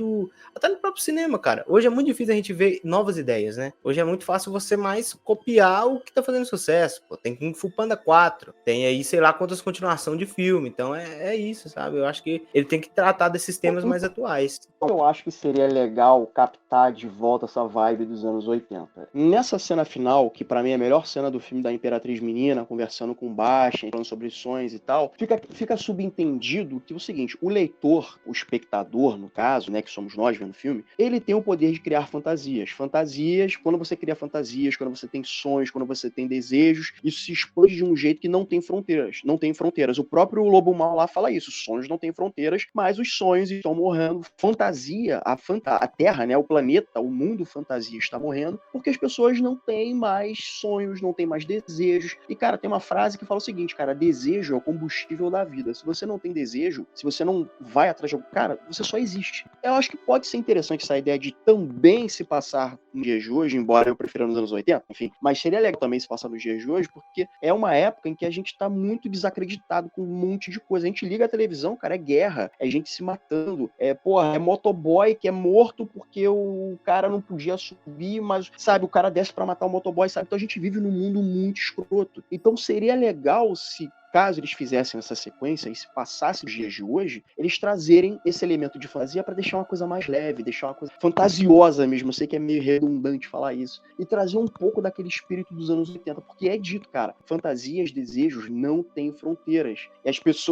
até no próprio cinema, cara. Hoje é muito difícil a gente ver novas ideias, né? Hoje é muito fácil você mais copiar o que tá fazendo sucesso. Pô, tem Kung Fu Panda 4, tem aí, sei lá, quantas continuação de filme. Então é isso, sabe? Eu acho que ele tem que tratar desses temas mais atuais. Eu acho que seria legal captar de volta essa vibe dos anos 80. Nessa cena final, que pra mim é a melhor cena do filme da Imperatriz Menina, conversando com o Bastian, falando sobre sonhos e tal, fica subentendido que é o seguinte, o leitor, o espectador, no caso, né, que somos nós vendo o filme, ele tem o poder de criar fantasias. Fantasias, quando você cria fantasias, quando você tem sonhos, quando você tem desejos, isso se expande de um jeito que não tem fronteiras. Não tem fronteiras. O próprio Lobo Mal lá fala isso. Sonhos não têm fronteiras, mas os sonhos estão morrendo. Fantasia, a Terra, né, o planeta, o mundo fantasia está morrendo porque as pessoas não têm mais sonhos, não têm mais desejos. E, cara, tem uma frase que fala o seguinte, cara, desejo é o combustível da vida. Se você não tem desejo, se você não vai atrás de algo, cara, você só existe. Eu acho que pode ser interessante essa ideia de também se passar nos dias de hoje, embora eu prefira nos anos 80, enfim, mas seria legal também se passar nos dias de hoje, porque é uma época em que a gente tá muito desacreditado com um monte de coisa. A gente liga a televisão, cara, é guerra, é gente se matando, é motoboy que é morto porque o cara não podia subir, mas, sabe, o cara desce pra matar o motoboy, sabe? Então a gente vive num mundo muito escroto. Então seria legal se, caso eles fizessem essa sequência e se passasse os dias de hoje, eles trazerem esse elemento de fantasia para deixar uma coisa mais leve, deixar uma coisa fantasiosa mesmo. Eu sei que é meio redundante falar isso. E trazer um pouco daquele espírito dos anos 80, porque é dito, cara, fantasias, desejos não têm fronteiras.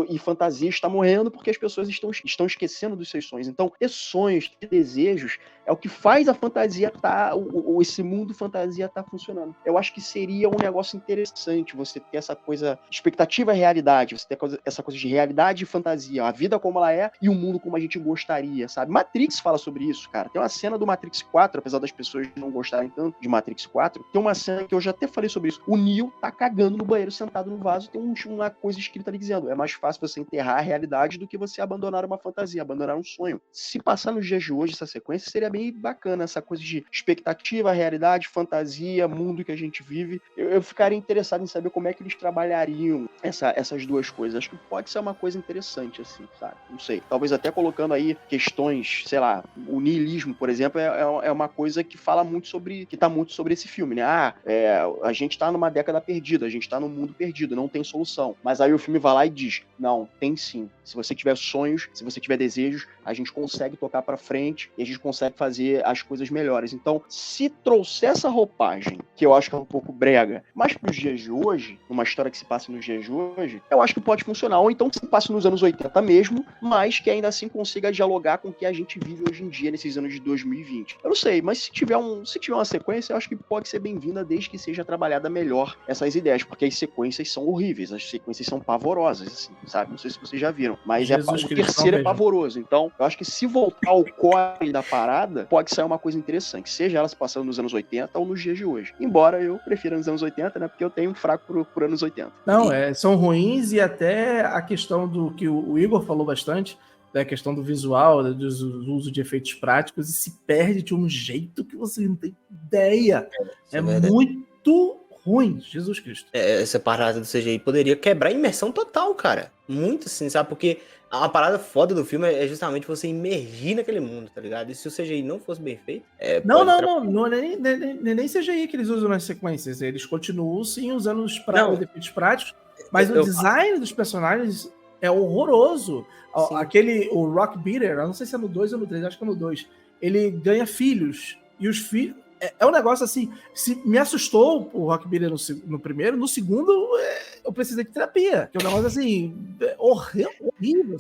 E fantasia está morrendo porque as pessoas estão esquecendo dos seus sonhos. Então, ter sonhos, ter desejos, é o que faz a fantasia esse mundo fantasia funcionando. Eu acho que seria um negócio interessante você ter essa coisa, expectativa expectativa e realidade. Você tem essa coisa de realidade e fantasia. A vida como ela é e o mundo como a gente gostaria, sabe? Matrix fala sobre isso, cara. Tem uma cena do Matrix 4, apesar das pessoas não gostarem tanto de Matrix 4, tem uma cena que eu já até falei sobre isso. O Neo tá cagando no banheiro, sentado no vaso, tem uma coisa escrita ali dizendo: é mais fácil você enterrar a realidade do que você abandonar uma fantasia, abandonar um sonho. Se passar nos dias de hoje essa sequência, seria bem bacana, essa coisa de expectativa, realidade, fantasia, mundo que a gente vive. Eu ficaria interessado em saber como é que eles trabalhariam essas duas coisas. Acho que pode ser uma coisa interessante, assim, sabe? Não sei. Talvez até colocando aí questões, sei lá, o niilismo, por exemplo, é uma coisa que fala muito sobre, que tá muito sobre esse filme, né? A gente tá numa década perdida, a gente tá num mundo perdido, não tem solução. Mas aí o filme vai lá e diz: não, tem sim. Se você tiver sonhos, se você tiver desejos, a gente consegue tocar pra frente e a gente consegue fazer as coisas melhores. Então, se trouxer essa roupagem, que eu acho que é um pouco brega, mas pros dias de hoje, numa história que se passa nos dias de hoje, eu acho que pode funcionar. Ou então que se passe nos anos 80 mesmo, mas que ainda assim consiga dialogar com o que a gente vive hoje em dia, nesses anos de 2020. Eu não sei, mas se tiver uma sequência, eu acho que pode ser bem-vinda desde que seja trabalhada melhor essas ideias, porque as sequências são horríveis, as sequências são pavorosas, assim, sabe? Não sei se vocês já viram, mas o terceiro é pavoroso. Então, eu acho que se voltar ao core da parada, pode sair uma coisa interessante, seja ela se passando nos anos 80 ou nos dias de hoje. Embora eu prefira nos anos 80, né? Porque eu tenho um fraco por anos 80. Não, são ruins, e até a questão do que o Igor falou bastante, da questão do visual, do uso de efeitos práticos, e se perde de um jeito que você não tem ideia. É muito ruim, Jesus Cristo. Essa parada do CGI poderia quebrar a imersão total, cara. Muito assim, sabe? Porque a parada foda do filme é justamente você imergir naquele mundo, tá ligado? E se o CGI não fosse bem feito... Não é nem CGI que eles usam nas sequências. Eles continuam, sim, usando os efeitos práticos, mas o design dos personagens é horroroso. Sim. O Rock Beater, eu não sei se é no 2 ou no 3, acho que é no 2, ele ganha filhos, e os filhos... É um negócio assim, me assustou o Rock Beater no primeiro, no segundo eu precisei de terapia, que é um negócio assim, horrível.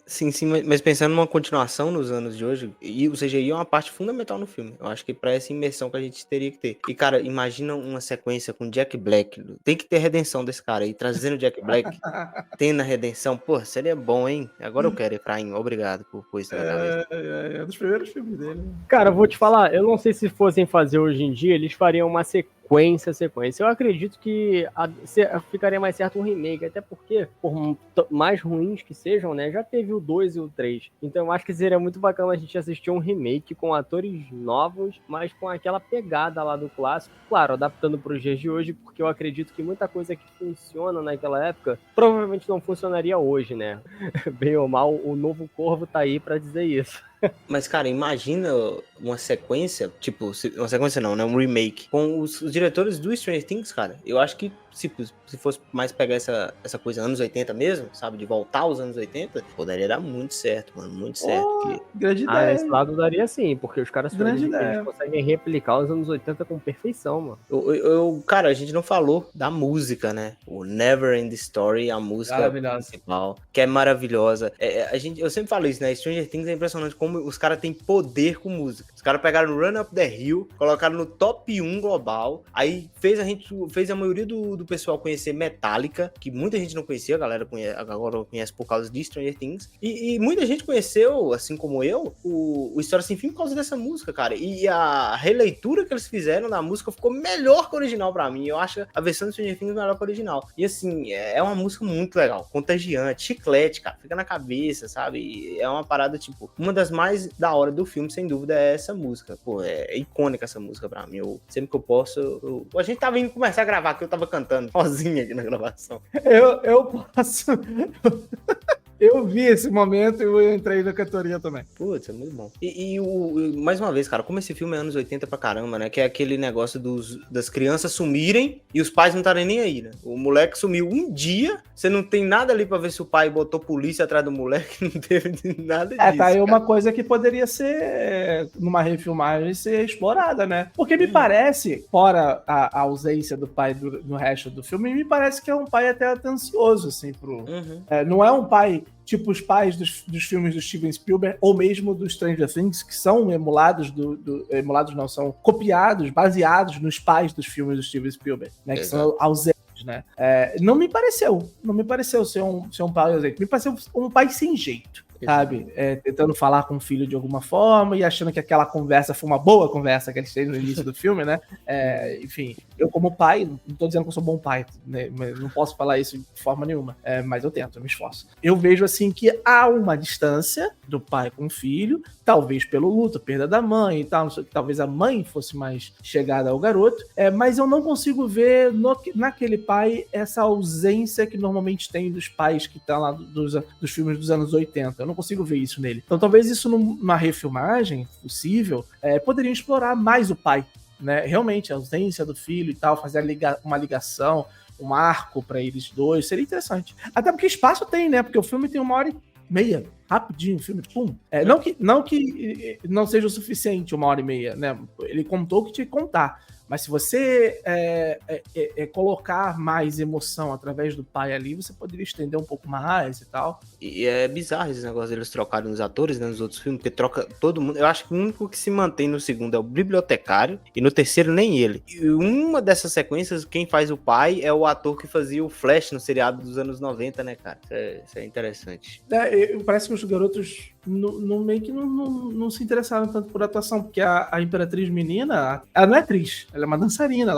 Assim, sim, mas pensando numa continuação nos anos de hoje, e o CGI é uma parte fundamental no filme, eu acho que pra essa imersão que a gente teria que ter. E cara, imagina uma sequência com Jack Black, tem que ter redenção desse cara aí, trazendo Jack Black, tendo a redenção, pô, seria bom, hein? Agora eu quero, Efraim, obrigado por pôr isso na cabeça. É um dos primeiros filmes dele. Cara, vou te falar, eu não sei se fossem fazer hoje em dia, eles fariam uma sequência. Eu acredito que ficaria mais certo um remake, até porque, por mais ruins que sejam, né, já teve o 2 e o 3. Então eu acho que seria muito bacana a gente assistir um remake com atores novos, mas com aquela pegada lá do clássico, claro, adaptando para os dias de hoje, porque eu acredito que muita coisa que funciona naquela época provavelmente não funcionaria hoje, né? Bem ou mal, o novo Corvo tá aí para dizer isso. Mas, cara, imagina uma sequência, tipo, uma sequência não, né? Um remake com os diretores do Stranger Things, cara. Eu acho que se fosse mais pegar essa coisa anos 80 mesmo, sabe? De voltar aos anos 80, poderia dar muito certo, mano. Muito certo. Grande ideia. Esse lado daria sim, porque os caras eles conseguem replicar os anos 80 com perfeição, mano. Cara, a gente não falou da música, né? O Never End Story, a música principal, que é maravilhosa. Eu sempre falo isso, né? Stranger Things é impressionante como os caras têm poder com música. Os caras pegaram Run Up the Hill, colocaram no top 1 global, aí fez a maioria do pessoal conhecer Metallica, que muita gente não conhecia, a galera agora conhece por causa de Stranger Things, e muita gente conheceu, assim como eu, o História Sem Fim por causa dessa música, cara, e a releitura que eles fizeram da música ficou melhor que o original pra mim. Eu acho a versão de Stranger Things melhor que o original, e assim, é uma música muito legal, contagiante, chiclete, cara, fica na cabeça, sabe, e é uma parada, tipo, uma das mais da hora do filme, sem dúvida, é essa música, pô, é icônica essa música pra mim, sempre que eu posso, a gente tava indo começar a gravar, que eu tava cantando sozinho aqui na gravação. Eu posso... Eu vi esse momento e eu entrei na cantoria também. Putz, é muito bom. Mais uma vez, cara, como esse filme é anos 80 pra caramba, né? Que é aquele negócio das crianças sumirem e os pais não estarem nem aí, né? O moleque sumiu um dia, você não tem nada ali pra ver se o pai botou polícia atrás do moleque, não teve nada disso. Tá aí uma coisa que poderia ser, numa refilmagem, ser explorada, né? Porque me parece, fora a ausência do pai no resto do filme, me parece que é um pai até atencioso, assim, não é um pai tipo os pais dos filmes do Steven Spielberg, ou mesmo do Stranger Things, que são emulados emulados não, são copiados, baseados nos pais dos filmes do Steven Spielberg, né? Que são ausentes personagens, né? Não me pareceu ser um pai ausente. Me pareceu um pai sem jeito. Sabe? Tentando falar com o filho de alguma forma e achando que aquela conversa foi uma boa conversa que eles têm no início do filme, né? Enfim, eu como pai, não tô dizendo que eu sou bom pai, né? Não posso falar isso de forma nenhuma, mas eu tento, eu me esforço. Eu vejo, assim, que há uma distância do pai com o filho, talvez pelo luto, perda da mãe e tal, talvez a mãe fosse mais chegada ao garoto, mas eu não consigo ver naquele pai essa ausência que normalmente tem dos pais que estão lá dos filmes dos anos 80. Eu não consigo ver isso nele. Então talvez isso numa refilmagem possível, poderiam explorar mais o pai, né? Realmente, a ausência do filho e tal, fazer uma ligação, um arco pra eles dois, seria interessante. Até porque espaço tem, né? Porque o filme tem 1h30, rapidinho, o filme, pum. Não que não seja o suficiente 1h30, né? Ele contou o que tinha que contar. Mas se você colocar mais emoção através do pai ali, você poderia estender um pouco mais e tal. E é bizarro esse negócio deles trocarem os atores, né, nos outros filmes, porque troca todo mundo. Eu acho que o único que se mantém no segundo é o bibliotecário, e no terceiro nem ele. E uma dessas sequências, quem faz o pai é o ator que fazia o Flash no seriado dos anos 90, né, cara? Isso é interessante. Parece que os garotos meio que não se interessaram tanto por atuação, porque a Imperatriz menina, ela não é atriz, ela é uma dançarina,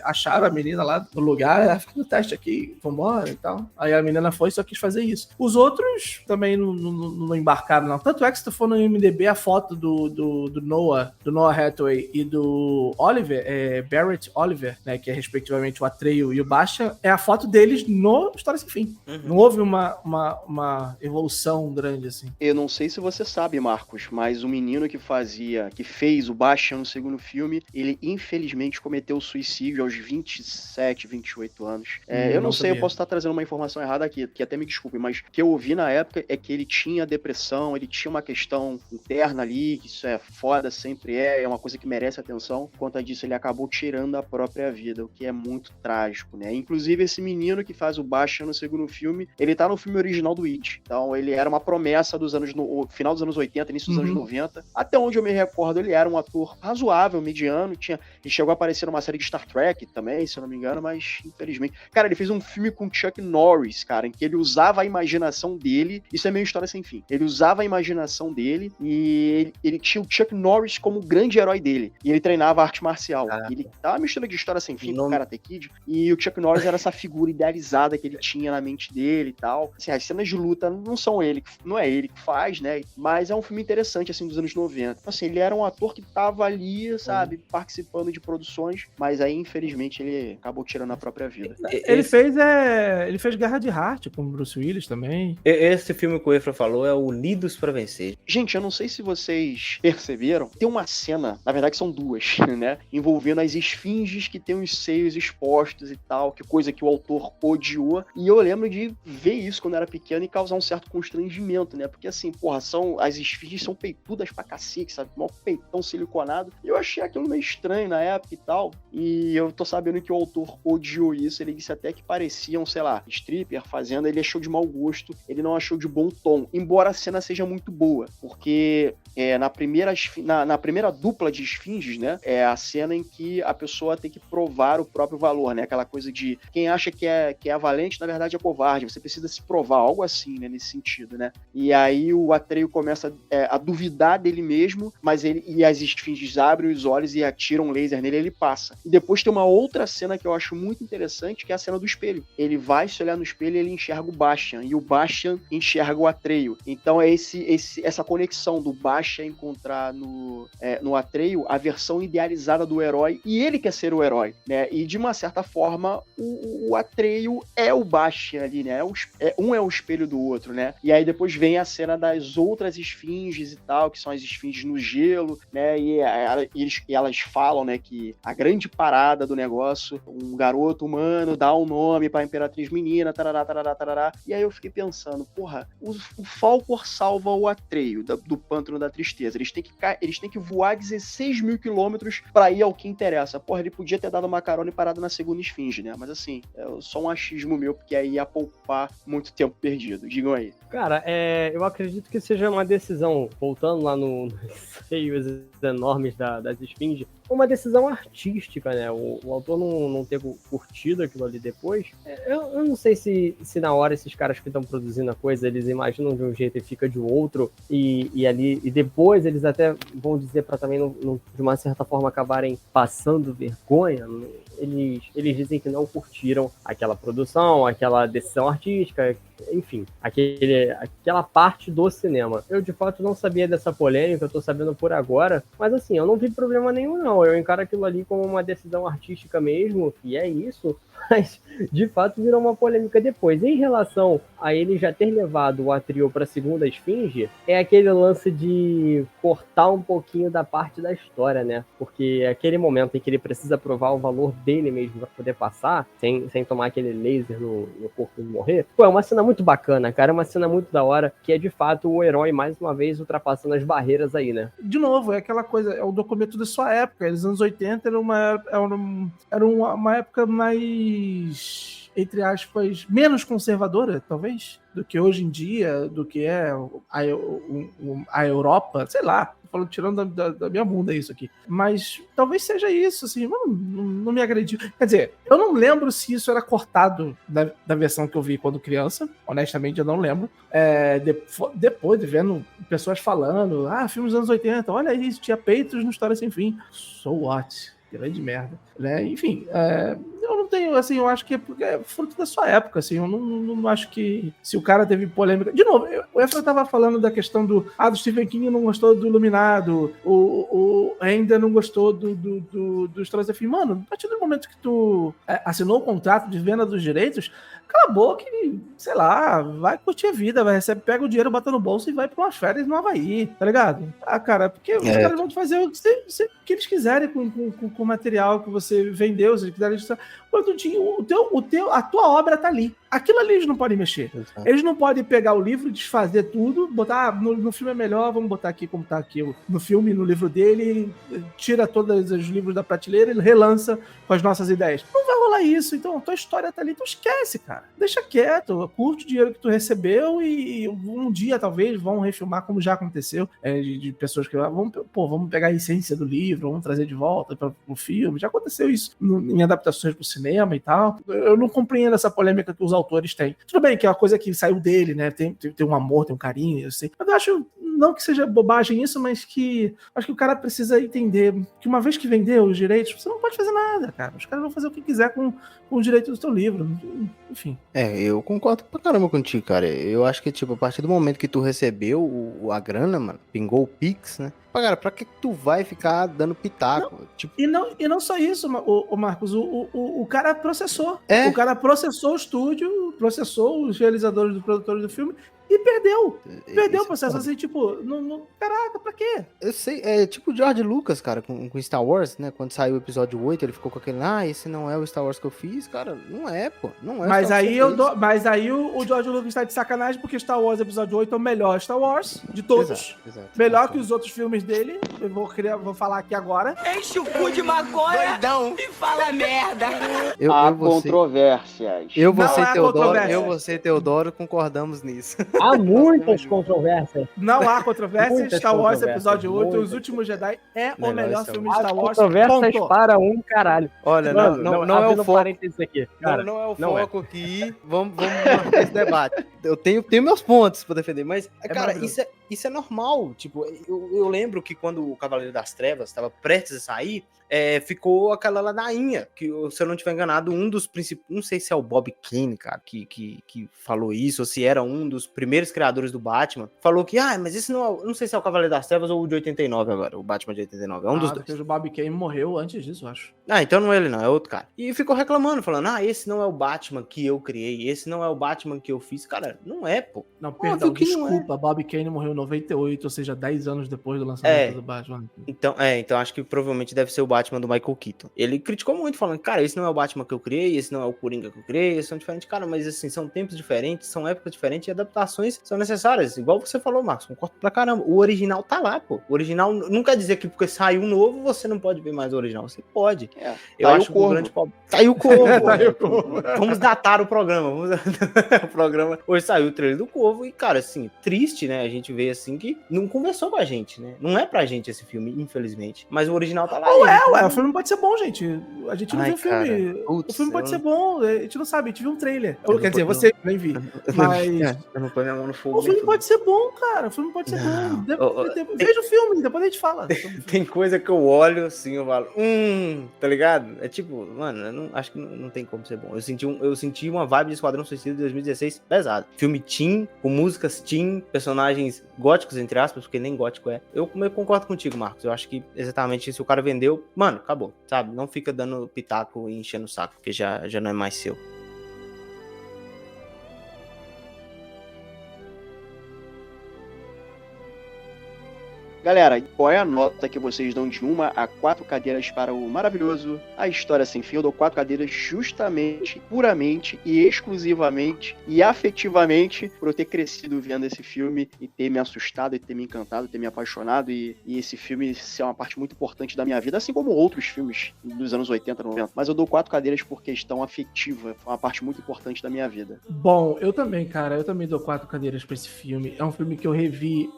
acharam a menina lá no lugar, ela faz o teste aqui, vambora e tal. Aí a menina foi e só quis fazer isso. Os outros também não embarcaram, não. Tanto é que se tu for no IMDb, a foto do Noah Hathaway e do Oliver, Barrett Oliver, né, que é respectivamente o Atreyu e o Bastian, é a foto deles no História Sem Fim. Uhum. Não houve uma evolução grande, assim. Eu não sei se você sabe, Marcos, mas o menino que fez o Bastian no segundo filme, ele infelizmente cometeu suicídio aos 27, 28 anos. Eu não sei, eu posso estar trazendo uma informação errada aqui, que até me desculpe, mas o que eu ouvi na época é que ele tinha depressão, ele tinha uma questão interna ali, que isso é foda, sempre é uma coisa que merece atenção. Por conta disso, ele acabou tirando a própria vida, o que é muito trágico, né? Inclusive, esse menino que faz o Bastian no segundo filme, ele tá no filme original do It. Então, ele era uma promessa dos final dos anos 80, início dos anos 90. Até onde eu me recordo, ele era um ator razoável, mediano, ele chegou a aparecer numa série de Star Trek também, se eu não me engano, mas infelizmente... Cara, ele fez um filme com Chuck Norris, cara, em que ele usava a imaginação dele, isso é meio História Sem Fim, ele usava a imaginação dele e ele tinha o Chuck Norris como o grande herói dele, e ele treinava arte marcial. E ele tava misturando de História Sem Fim com o Karate Kid, e o Chuck Norris era essa figura idealizada que ele tinha na mente dele e tal. Assim, as cenas de luta não é ele que faz, né, mas é um filme interessante, assim, dos anos 90. Assim, ele era um ator que tava ali, sabe, participando de produções, mas aí, infelizmente, ele acabou tirando a própria vida. Ele fez Guerra de Heart com o Bruce Willis também. Esse filme que o Efra falou é o Unidos pra Vencer. Gente, eu não sei se vocês perceberam, tem uma cena, na verdade são duas, né, envolvendo as esfinges que tem os seios expostos e tal, que coisa que o autor odiou, e eu lembro de ver isso quando eu era pequeno e causar um certo constrangimento, né, porque assim, porra, as esfinges são peitudas pra cacete, sabe, um peitão siliconado, e eu achei aquilo meio estranho na época e tal, e eu tô sabendo que o autor odiou isso, ele disse até que pareciam, sei lá, stripper fazendo, ele achou de mau gosto, ele não achou de bom tom, embora a cena seja muito boa, porque na primeira dupla de esfinges, né, é a cena em que a pessoa tem que provar o próprio valor, né, aquela coisa de quem acha que é valente, na verdade é covarde, você precisa se provar, algo assim, né, nesse sentido, né, e aí o Atreyu começa a duvidar dele mesmo, mas as esfinges abrem os olhos e atiram um laser nele, ele passa. E depois tem uma outra cena que eu acho muito interessante, que é a cena do espelho. Ele vai se olhar no espelho e ele enxerga o Bastian, e o Bastian enxerga o Atreyu. Então é essa conexão do Bastian encontrar no Atreyu a versão idealizada do herói, e ele quer ser o herói, né? E de uma certa forma, o Atreyu é o Bastian ali, né? Um é o espelho do outro, né? E aí depois vem a cena das outras esfinges e tal, que são as esfinges no gelo, né, e elas falam, né, que a grande parada do negócio, um garoto humano dá um nome pra Imperatriz menina, tarará, tarará, tarará, e aí eu fiquei pensando, porra, o Falkor salva o Atreyu do pântano da tristeza, eles têm que voar 16 mil quilômetros pra ir ao que interessa, porra, ele podia ter dado uma carona e parado na segunda esfinge, né, mas assim, é só um achismo meu, porque aí ia poupar muito tempo perdido, digam aí. Cara, eu acredito que que seja uma decisão, voltando lá nos seios enormes das esfinges, uma decisão artística, né? O autor não ter curtido aquilo ali depois. Eu não sei se na hora esses caras que estão produzindo a coisa, eles imaginam de um jeito e fica de outro, e depois eles até vão dizer para também, de uma certa forma, acabarem passando vergonha. Eles dizem que não curtiram aquela produção, aquela decisão artística, enfim, aquela parte do cinema. Eu, de fato, não sabia dessa polêmica, eu tô sabendo por agora, mas assim, eu não vi problema nenhum, não. Eu encaro aquilo ali como uma decisão artística mesmo, e é isso, mas, de fato, virou uma polêmica depois. Em relação a ele já ter levado o Atreyu pra segunda esfinge, é aquele lance de cortar um pouquinho da parte da história, né? Porque aquele momento em que ele precisa provar o valor dele mesmo pra poder passar, sem tomar aquele laser no corpo e morrer, pô, é uma cena muito bacana, cara, é uma cena muito da hora, que é de fato o herói mais uma vez ultrapassando as barreiras aí, né? De novo, é aquela coisa, é o documento da sua época. Os anos 80 era uma época mais, entre aspas, menos conservadora, talvez, do que hoje em dia, do que é a Europa, sei lá, falando, tirando da minha bunda isso aqui. Mas talvez seja isso, assim, não me agrediu. Quer dizer, eu não lembro se isso era cortado da versão que eu vi quando criança, honestamente eu não lembro. Depois de vendo pessoas falando, filmes dos anos 80, olha isso, tinha peitos no História Sem Fim. So what? Grande merda, né? Enfim, eu não tenho, assim, eu acho que é fruto da sua época, assim, eu não acho que se o cara teve polêmica. De novo, o Efra tava falando da questão do Stephen King não gostou do Iluminado, o ainda não gostou do História Sem Fim. Mano, a partir do momento que tu assinou o contrato de venda dos direitos, cala a boca e, sei lá, vai curtir a vida, pega o dinheiro, bota no bolso e vai pra umas férias no Havaí, tá ligado? Cara, porque os caras vão fazer o que eles quiserem com o material que você vendeu, se eles quiserem. A tua obra tá ali. Aquilo ali eles não podem mexer. Exato. Eles não podem pegar o livro, desfazer tudo, botar, no filme é melhor, vamos botar aqui como tá aqui no filme, no livro dele, tira todos os livros da prateleira e relança com as nossas ideias. Não vai rolar isso, então a tua história tá ali, tu esquece, cara. Deixa quieto, curte o dinheiro que tu recebeu e um dia talvez vão refilmar, como já aconteceu, de pessoas que vamos pegar a essência do livro, vamos trazer de volta para o filme. Já aconteceu isso em adaptações pro cinema e tal. Eu não compreendo essa polêmica que os autores têm. Tudo bem que é uma coisa que saiu dele, né? Tem um amor, tem um carinho, eu sei. Mas eu acho, não que seja bobagem isso, mas que acho que o cara precisa entender que uma vez que vendeu os direitos, você não pode fazer nada, cara. Os caras vão fazer o que quiser com o direito do teu livro. Enfim. Eu concordo pra caramba contigo, cara. Eu acho que, tipo, a partir do momento que tu recebeu a grana, mano, pingou o Pix, né? Cara, pra que tu vai ficar dando pitaco? Não, tipo... e não só isso, o Marcos, o cara processou. O cara processou o estúdio, processou os realizadores e produtores do filme e perdeu. Perdeu o processo, assim, tipo, caraca, pra quê? Eu sei, é tipo o George Lucas, cara, com Star Wars, né? Quando saiu o episódio 8, ele ficou com aquele, esse não é o Star Wars que eu fiz, cara. Não é, pô. Não é. Mas aí o George Lucas tá de sacanagem, porque Star Wars episódio 8 é o melhor Star Wars de todos. Exato. Melhor que os outros filmes dele. Eu vou falar aqui agora. Enche o cu de maconha e fala merda. Há controvérsias. Eu, você e Teodoro concordamos nisso. Há muitas controvérsias. Não há controvérsias. Star Wars episódio 8, Os Últimos Jedi é o melhor filme de Star Wars. Controvérsias para um caralho. Olha, não é o foco aqui. Cara, não é o foco aqui. Vamos marcar esse debate. Eu tenho meus pontos pra defender, mas, cara, isso é normal. Tipo, eu lembro que quando o Cavaleiro das Trevas estava prestes a sair, ficou aquela ladainha, que, se eu não estiver enganado, um dos principais, não sei se é o Bob Kane, cara, que falou isso, ou se era um dos primeiros criadores do Batman, falou que, mas esse não sei se é o Cavaleiro das Trevas ou o de 89 agora, o Batman de 89, é um dos dois. O Bob Kane morreu antes disso, eu acho. Então não é ele não, é outro cara. E ficou reclamando, falando, esse não é o Batman que eu criei, esse não é o Batman que eu fiz. Cara, não é, pô. Não, perdão, desculpa, Bob Kane morreu em 98, ou seja, 10 anos depois do lançamento do Batman. Então acho que provavelmente deve ser o Batman do Michael Keaton. Ele criticou muito, falando, cara, esse não é o Batman que eu criei, esse não é o Coringa que eu criei, esses são diferentes. Cara, mas assim, são tempos diferentes, são épocas diferentes e adaptações são necessárias. Igual você falou, Marcos, concordo pra caramba. O original tá lá, pô. O original não quer dizer que porque saiu um novo, você não pode ver mais o original. Você pode. Eu acho que o grande problema... Saiu o Corvo. Vamos datar o programa. O programa depois saiu o trailer do Corvo e, cara, assim, triste, né? A gente vê, assim, que não conversou com a gente, né? Não é pra gente esse filme, infelizmente. Mas o original tá lá. O filme pode ser bom, gente. A gente não viu o filme. Putz, o filme pode ser bom, a gente não sabe, a gente viu um trailer. Quer dizer, não- você nem vi. Mas Eu não ponho minha mão no fogo. o filme pode ser bom, cara. O filme pode ser bom. Veja o filme, depois a gente fala. Tem coisa que eu olho assim, eu falo, tá ligado? É tipo, mano, eu não, acho que não tem como ser bom. Eu senti uma vibe de Esquadrão Suicida de 2016 pesada. Filme teen, com músicas teen, personagens góticos, entre aspas, porque nem gótico é. Eu concordo contigo, Marcos. Eu acho que exatamente se o cara vendeu, mano, acabou, sabe? Não fica dando pitaco e enchendo o saco, porque já não é mais seu. Galera, qual é a nota que vocês dão de 1 a 4 cadeiras para o maravilhoso A História Sem Fim? Eu dou 4 cadeiras justamente, puramente e exclusivamente e afetivamente por eu ter crescido vendo esse filme e ter me assustado, e ter me encantado, ter me apaixonado e esse filme ser uma parte muito importante da minha vida, assim como outros filmes dos anos 80, 90. Mas eu dou 4 cadeiras por questão afetiva, foi uma parte muito importante da minha vida. Bom, eu também, cara. Eu também dou 4 cadeiras pra esse filme. É um filme que eu revi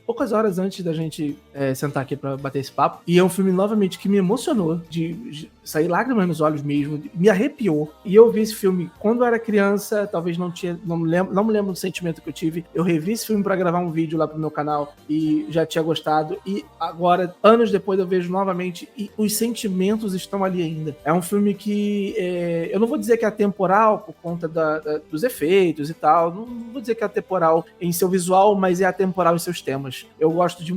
poucas horas antes da gente sentar aqui pra bater esse papo. E é um filme, novamente, que me emocionou, de sair lágrimas nos olhos mesmo, me arrepiou. E eu vi esse filme quando eu era criança, talvez não me lembro do sentimento que eu tive. Eu revi esse filme pra gravar um vídeo lá pro meu canal e já tinha gostado. E agora, anos depois, eu vejo novamente e os sentimentos estão ali ainda. É um filme que eu não vou dizer que é atemporal por conta dos efeitos e tal. Não vou dizer que é atemporal em seu visual, mas é atemporal em seus temas. Eu gosto demais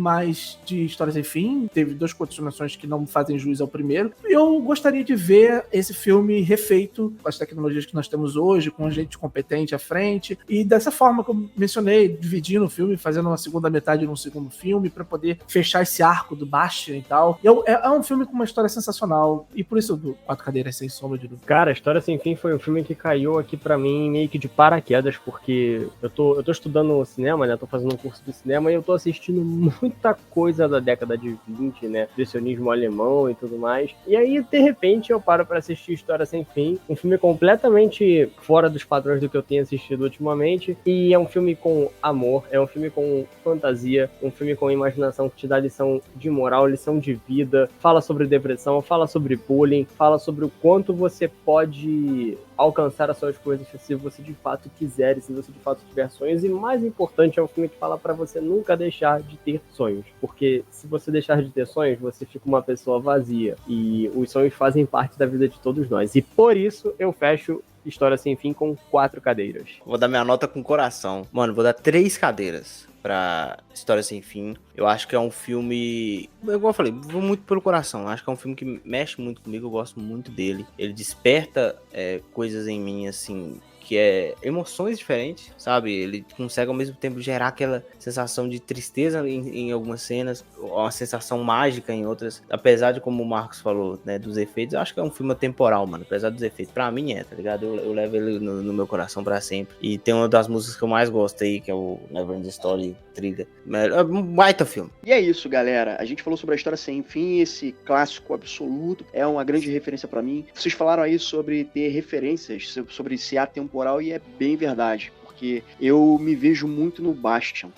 de História Sem Fim. Teve 2 continuações que não fazem jus ao primeiro. Eu gostaria de ver esse filme refeito com as tecnologias que nós temos hoje, com gente competente à frente. E dessa forma que eu mencionei, dividindo o filme, fazendo uma segunda metade num segundo filme, para poder fechar esse arco do Bastian e tal. É um filme com uma história sensacional. E por isso eu dou 4 cadeiras sem sombra de dúvida. Cara, História Sem Fim foi um filme que caiu aqui pra mim meio que de paraquedas, porque eu tô estudando cinema, né? Tô fazendo um curso de cinema e eu tô assistindo muita coisa da década de 20, né? Impressionismo alemão e tudo mais. E aí, de repente, eu paro pra assistir História Sem Fim. Um filme completamente fora dos padrões do que eu tenho assistido ultimamente. E é um filme com amor, é um filme com fantasia, um filme com imaginação que te dá lição de moral, lição de vida, fala sobre depressão, fala sobre bullying, fala sobre o quanto você pode alcançar as suas coisas se você de fato quiser, e se você de fato tiver sonhos. E mais importante, é um filme que fala pra você nunca deixar de ter sonhos, porque se você deixar de ter sonhos, você fica uma pessoa vazia, e os sonhos fazem parte da vida de todos nós, e por isso eu fecho História Sem Fim com 4 cadeiras. Vou dar minha nota com coração. Mano, vou dar 3 cadeiras pra História Sem Fim. Eu acho que é um filme, igual eu falei, vou muito pelo coração. Acho que é um filme que mexe muito comigo, eu gosto muito dele. Ele desperta coisas em mim, assim, que é emoções diferentes, sabe? Ele consegue ao mesmo tempo gerar aquela sensação de tristeza em algumas cenas, uma sensação mágica em outras. Apesar de, como o Marcos falou, né, dos efeitos, eu acho que é um filme atemporal, mano. Apesar dos efeitos, pra mim tá ligado? Eu levo ele no meu coração pra sempre. E tem uma das músicas que eu mais gosto aí, que é o Neverending Story Trilha. É um baita filme. E é isso, galera. A gente falou sobre A História Sem Fim, esse clássico absoluto. É uma grande referência pra mim. Vocês falaram aí sobre ter referências, sobre ser atemporal, e é bem verdade. Porque eu me vejo muito no Bastian.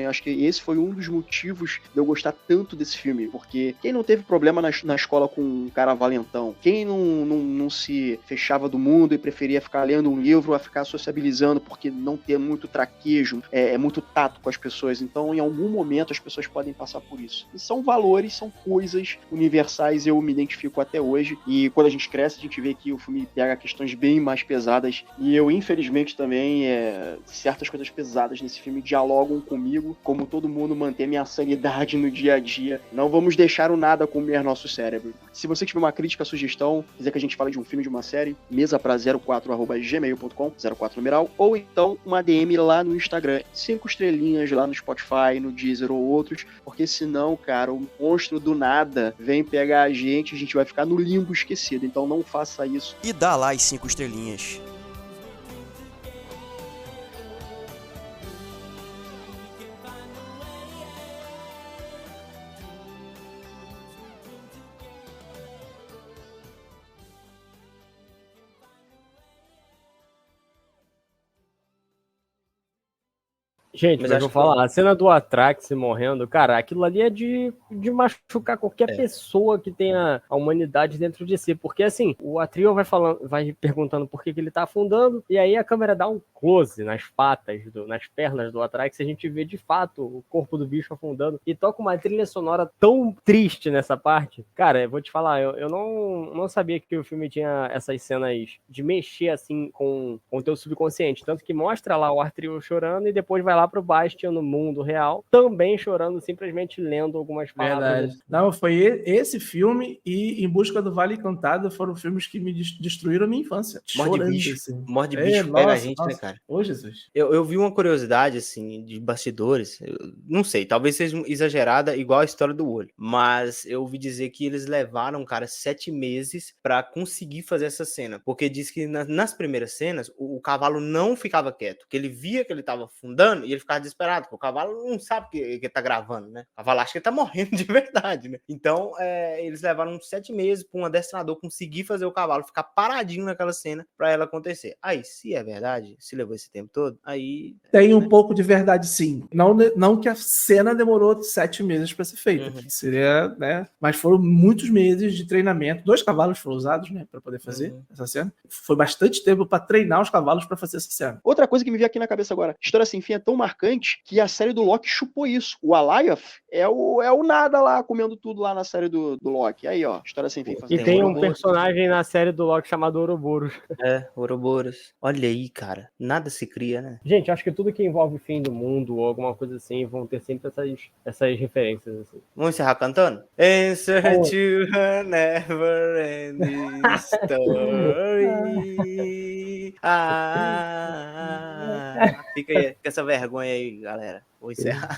Acho que esse foi um dos motivos de eu gostar tanto desse filme. Porque quem não teve problema na escola com um cara valentão? Quem não se fechava do mundo e preferia ficar lendo um livro a ficar sociabilizando porque não ter muito traquejo, é muito tato com as pessoas? Então, em algum momento, as pessoas podem passar por isso. E são valores, são coisas universais, eu me identifico até hoje. E quando a gente cresce, a gente vê que o filme pega questões bem mais pesadas. E eu, infelizmente, também certas coisas pesadas nesse filme dialogam comigo, como todo mundo manter minha sanidade no dia a dia. Não vamos deixar o nada comer nosso cérebro. Se você tiver uma crítica, sugestão, quiser que a gente fale de um filme, de uma série, mesa pra 04@gmail.com, 04 numeral, ou então uma DM lá no Instagram, 5 estrelinhas lá no Spotify, no Deezer ou outros, porque senão, cara, o monstro do nada vem pegar a gente vai ficar no limbo esquecido. Então não faça isso. E dá lá as 5 estrelinhas. Gente, Mas mas eu acho vou falar, a cena do Atrax morrendo, cara, aquilo ali é de machucar qualquer pessoa que tenha a humanidade dentro de si. Porque assim, o Atreus vai perguntando por que ele tá afundando, e aí a câmera dá um close nas patas, nas pernas do Atrax, e a gente vê de fato o corpo do bicho afundando. E toca uma trilha sonora tão triste nessa parte. Cara, eu vou te falar, eu não sabia que o filme tinha essas cenas de mexer assim com o teu subconsciente. Tanto que mostra lá o Atreus chorando e depois vai lá pro Bastian no mundo real, também chorando, simplesmente lendo algumas palavras. Verdade. Não, foi esse filme e Em Busca do Vale Encantado foram filmes que me destruíram a minha infância. Morte de Chorando, bicho. assim. Morte de bicho pega a gente, né, cara? Ô, Jesus. Eu vi uma curiosidade, assim, de bastidores. Eu não sei, talvez seja exagerada, igual a história do olho. Mas eu ouvi dizer que eles levaram, cara, 7 meses pra conseguir fazer essa cena. Porque diz que nas primeiras cenas, o cavalo não ficava quieto. Que ele via que ele tava afundando e ele ficava desesperado. Porque o cavalo não sabe que tá gravando, né? O cavalo acha que ele tá morrendo de verdade, né? Então, eles levaram uns 7 meses pra um adestrador conseguir fazer o cavalo ficar paradinho naquela cena pra ela acontecer. Aí, se é verdade, se levou esse tempo todo, aí... Tem um pouco de verdade, sim. Não que a cena demorou 7 meses para ser feita, que seria, né? Mas foram muitos meses de treinamento. 2 cavalos foram usados, né, para poder fazer essa cena. Foi bastante tempo para treinar os cavalos para fazer essa cena. Outra coisa que me veio aqui na cabeça agora, História Sem Fim é tão marcante que a série do Loki chupou isso. O Alioth é o nada lá, comendo tudo lá na série do Loki. Aí, ó, História Sem Fim. E tem um personagem na série do Loki chamado Ouroboros. Ouroboros. Olha aí, cara. Nada se cria, né? Gente, acho que tudo que envolve o fim do mundo ou alguma coisa assim vão ter sempre essas referências. Assim. Vamos encerrar cantando? Answer to a never ending story. Fica aí, com essa vergonha aí, galera. Vou encerrar.